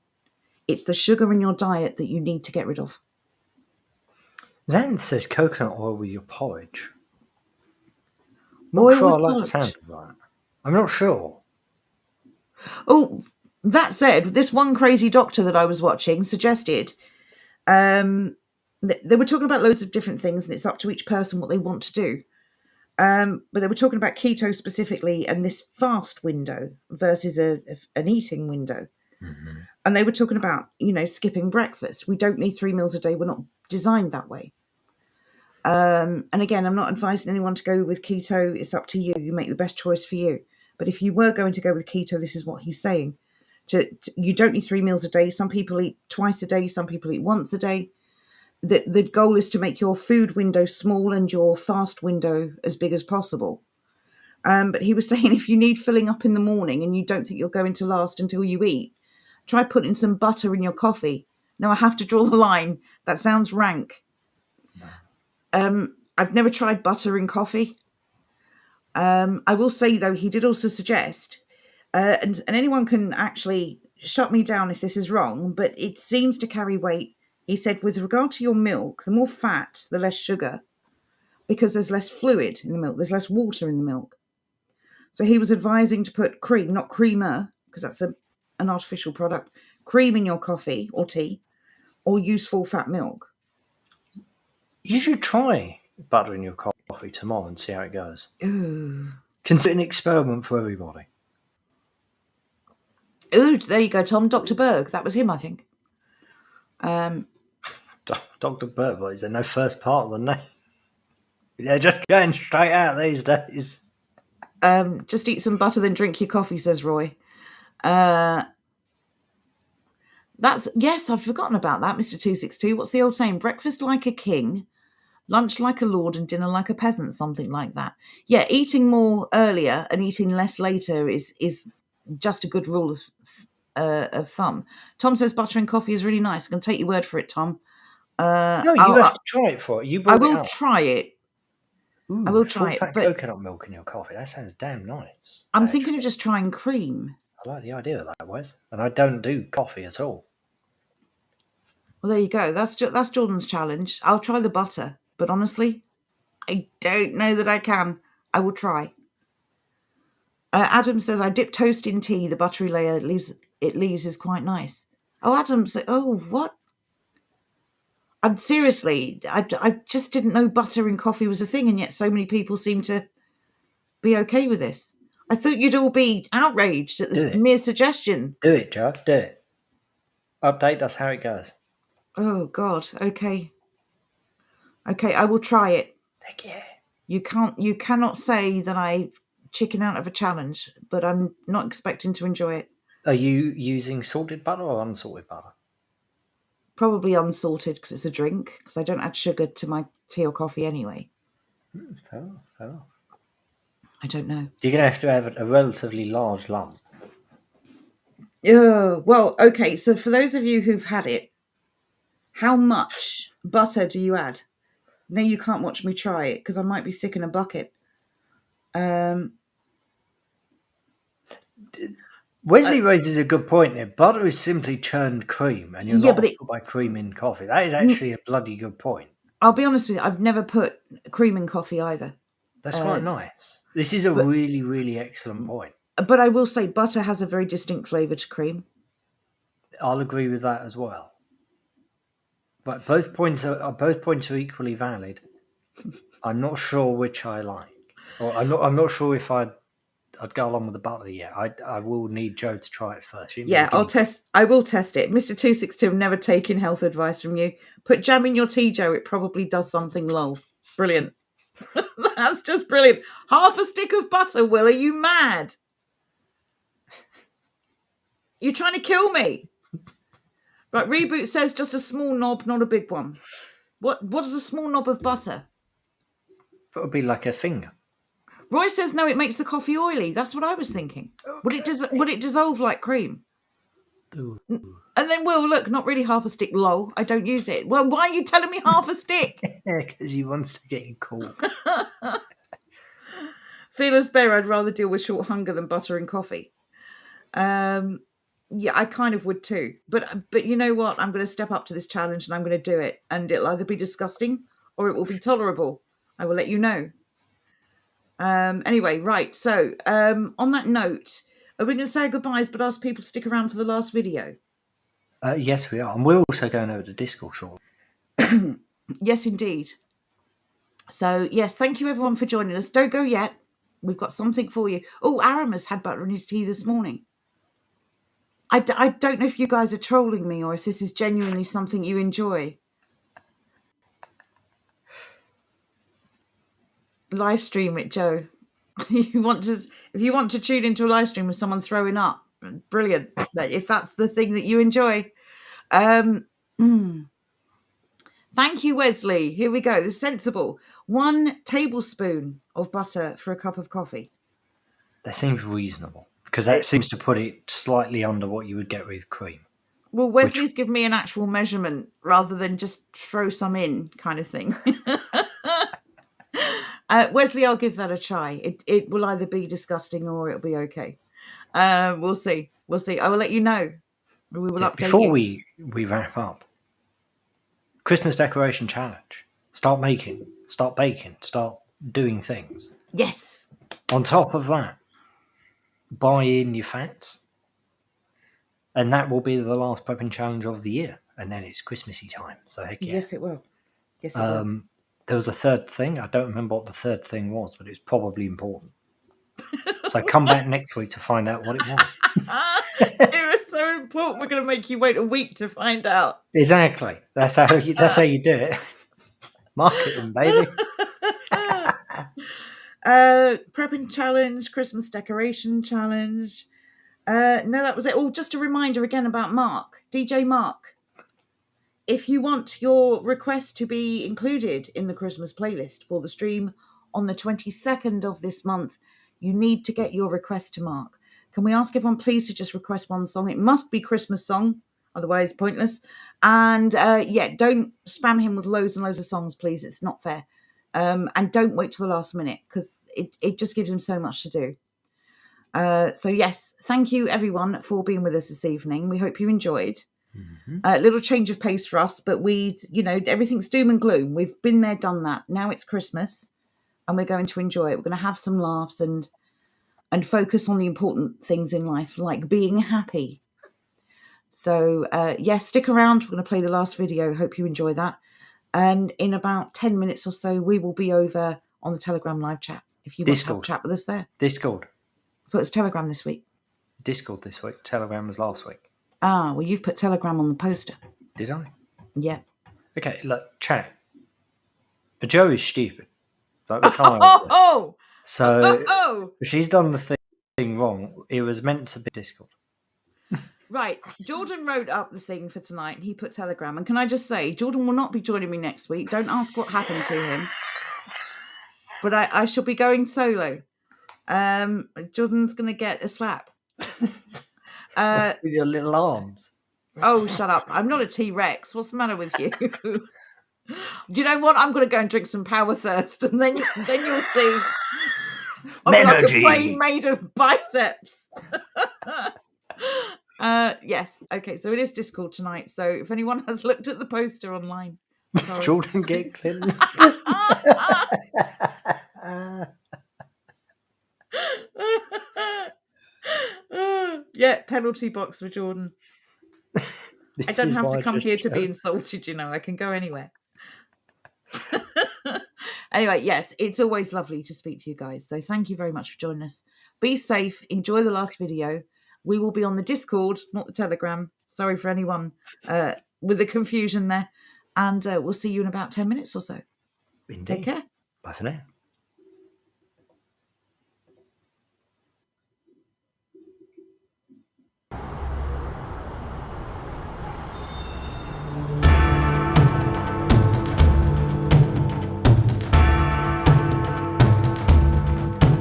It's the sugar in your diet that you need to get rid of. Zan says coconut oil with your porridge. Not sure I like the sound of that. I'm not sure. Oh, that said, this one crazy doctor that I was watching suggested they were talking about loads of different things, and it's up to each person what they want to do. But they were talking about keto specifically and this fast window versus an eating window. Mm-hmm. And they were talking about, skipping breakfast. We don't need 3 meals a day. We're not designed that way. And again, I'm not advising anyone to go with keto. It's up to you. You make the best choice for you. But if you were going to go with keto, this is what he's saying. You don't need 3 meals a day. Some people eat twice a day. Some people eat once a day. The goal is to make your food window small and your fast window as big as possible. But he was saying if you need filling up in the morning and you don't think you're going to last until you eat, try putting some butter in your coffee. Now, I have to draw the line. That sounds rank. I've never tried butter in coffee. I will say, though, he did also suggest, and anyone can actually shut me down if this is wrong, but it seems to carry weight. He said, with regard to your milk, the more fat, the less sugar, because there's less fluid in the milk. There's less water in the milk. So he was advising to put cream, not creamer, because that's an artificial product, cream in your coffee or tea, or use full-fat milk. You should try butter in your coffee tomorrow and see how it goes. Ooh. Consider an experiment for everybody. Ooh, there you go, Tom. Dr. Berg. That was him, I think. Dr. Berg, is there no first part of the name? They're just going straight out these days. Just eat some butter, then drink your coffee, says Roy. Yes, I've forgotten about that, Mr. 262. What's the old saying? Breakfast like a king, lunch like a lord, and dinner like a peasant, something like that. Yeah, eating more earlier and eating less later is just a good rule of thumb. Tom says butter and coffee is really nice. I can take your word for it, Tom. No, you have to try it for it. You brought I will it up. try it. Ooh, I will try it. Full-fat But coconut milk in your coffee. That sounds damn nice. I'm thinking of just trying cream. I like the idea of that, Wes. And I don't do coffee at all. Well, there you go. That's Jordan's challenge. I'll try the butter, but honestly, I don't know that I can. I will try. Adam says, I dip toast in tea. The buttery layer it leaves is quite nice. Oh, Adam said, oh, what? Seriously, I just didn't know butter in coffee was a thing, and yet so many people seem to be okay with this. I thought you'd all be outraged at this mere suggestion. Do it, Joe. Do it. Update us how it goes. Oh, God. Okay. Okay, I will try it. Heck yeah. You cannot say that I chicken out of a challenge, but I'm not expecting to enjoy it. Are you using salted butter or unsalted butter? Probably unsalted because it's a drink, because I don't add sugar to my tea or coffee anyway. Fair enough, fair enough. I don't know. You're going to have a relatively large lump. Well, okay, so for those of you who've had it, how much butter do you add? No, you can't watch me try it because I might be sick in a bucket. Wesley raises a good point there. Butter is simply churned cream, and you're not put by cream in coffee. That is actually a bloody good point. I'll be honest with you, I've never put cream in coffee either. That's quite nice. This is a really, really excellent point. But I will say butter has a very distinct flavour to cream. I'll agree with that as well. But both points are equally valid. I'm not sure which I like. Or I'm not sure if I'd go along with the butter yet. I will need Joe to try it first. Yeah, I will test it. Mr. 262, never taking health advice from you. Put jam in your tea, Joe. It probably does something, lol. Brilliant. That's just brilliant. Half a stick of butter, Will. Are you mad? You're trying to kill me. Right, Reboot says just a small knob, not a big one. What is a small knob of butter? It would be like a finger. Roy says no, it makes the coffee oily. That's what I was thinking. Okay. Would it dissolve like cream? Ooh. And then, Will, look, not really half a stick. Lol, I don't use it. Well, why are you telling me half a stick? Because he wants to get you caught. Fearless Bear, I'd rather deal with short hunger than butter and coffee. Yeah, I kind of would too. But you know what? I'm going to step up to this challenge and I'm going to do it. And it'll either be disgusting or it will be tolerable. I will let you know. Anyway, right. So on that note, are we going to say goodbyes but ask people to stick around for the last video? Yes, we are. And we're also going over to Discord shortly. Yes, indeed. So, yes, thank you everyone for joining us. Don't go yet. We've got something for you. Oh, Aramis had butter in his tea this morning. I don't know if you guys are trolling me or if this is genuinely something you enjoy. Live stream it, Joe. If you want to tune into a live stream with someone throwing up, brilliant. But if that's the thing that you enjoy. Thank you, Wesley. Here we go. The sensible 1 tablespoon of butter for a cup of coffee. That seems reasonable because that seems to put it slightly under what you would get with cream. Well, Wesley's given me an actual measurement rather than just throw some in kind of thing. Wesley, I'll give that a try. It will either be disgusting or it'll be okay. We'll see. I will let you know. We will update Before you. we wrap up, Christmas decoration challenge. Start making, start baking, start doing things. Yes. On top of that, buy in your fats. And that will be the last prepping challenge of the year. And then it's Christmassy time. So heck yeah. Yes, it will. Yes, it will. There was a third thing. I don't remember what the third thing was, but it was probably important. So come back next week to find out what it was. It was so important. We're going to make you wait a week to find out. Exactly. That's how you do it. Marketing, baby. Prepping challenge, Christmas decoration challenge. No, that was it. Oh, just a reminder again about Mark, DJ Mark. If you want your request to be included in the Christmas playlist for the stream on the 22nd of this month, you need to get your request to Mark. Can we ask everyone please to just request one song? It must be Christmas song, otherwise pointless. And don't spam him with loads and loads of songs, please. It's not fair. And don't wait till the last minute because it just gives him so much to do. So yes, thank you everyone for being with us this evening. We hope you enjoyed. A little change of pace for us, but everything's doom and gloom. We've been there, done that. Now it's Christmas and we're going to enjoy it. We're going to have some laughs and focus on the important things in life, like being happy. So yes, stick around. We're going to play the last video. Hope you enjoy that. And in about 10 minutes or so, we will be over on the Telegram live chat. If you want to have a chat with us there. Discord. I thought it was Telegram this week. Discord this week. Telegram was last week. Ah, well, you've put Telegram on the poster. Did I? Yeah. Okay, look, chat. Joe is stupid. Like, we can't So she's done the thing wrong. It was meant to be Discord. Right, Jordan wrote up the thing for tonight and he put Telegram. And can I just say, Jordan will not be joining me next week. Don't ask what happened to him. But I shall be going solo. Jordan's going to get a slap. With your little arms. Oh, shut up. I'm not a T-Rex. What's the matter with you? You know what? I'm going to go and drink some Power Thirst and then you'll see. I'm like a plane made of biceps. Yes. Okay, so it is Discord tonight. So if anyone has looked at the poster online, sorry. Jordan get Clinton. Yeah, penalty box for Jordan. I don't have to come here to be insulted, you know. I can go anywhere. Anyway, yes, it's always lovely to speak to you guys. So thank you very much for joining us. Be safe. Enjoy the last video. We will be on the Discord, not the Telegram. Sorry for anyone with the confusion there. And we'll see you in about 10 minutes or so. Indeed. Take care. Bye for now.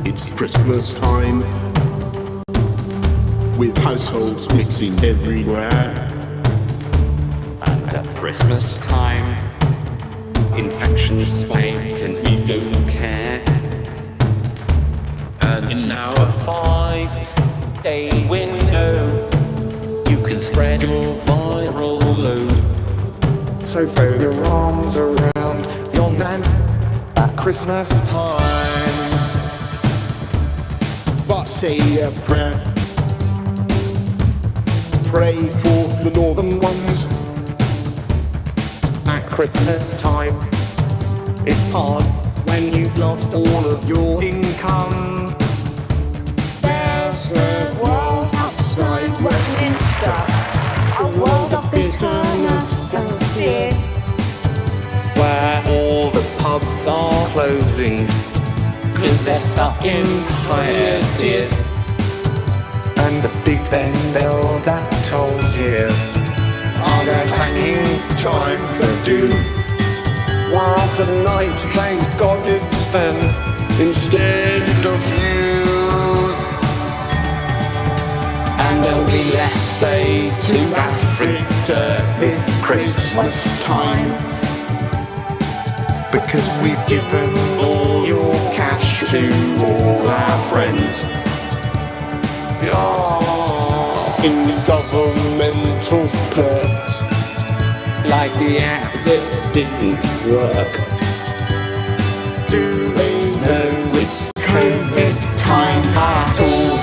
It's Christmas time, with households mixing everywhere. And at Christmas time, infections spike and we don't care. And in our 5-day window, you can spread your viral load. So throw your arms around your man at Christmas time. But say a prayer. Pray for the northern ones. At Christmas time, it's hard when you've lost all of your income. There's a world outside Westminster, a world of bitterness and fear, where all the pubs are closing, 'cause they're stuck in higher tiers. And the Big Ben bell that tolls here are the clanging chimes of doom. While tonight, thank God it's them instead of you. And there'll be less say to Africa this Christmas time, because we've given all your cash to all our friends. in governmental perks, like the app that didn't work. Do they know It's COVID time at all.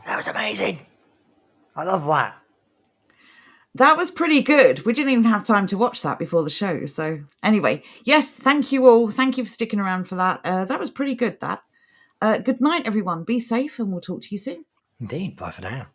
That was amazing. I love that. That was pretty good. We didn't even have time to watch that before the show. So anyway, yes, thank you all. Thank you for sticking around for that. That was pretty good, that. Good night, everyone. Be safe and we'll talk to you soon. Indeed. Bye for now.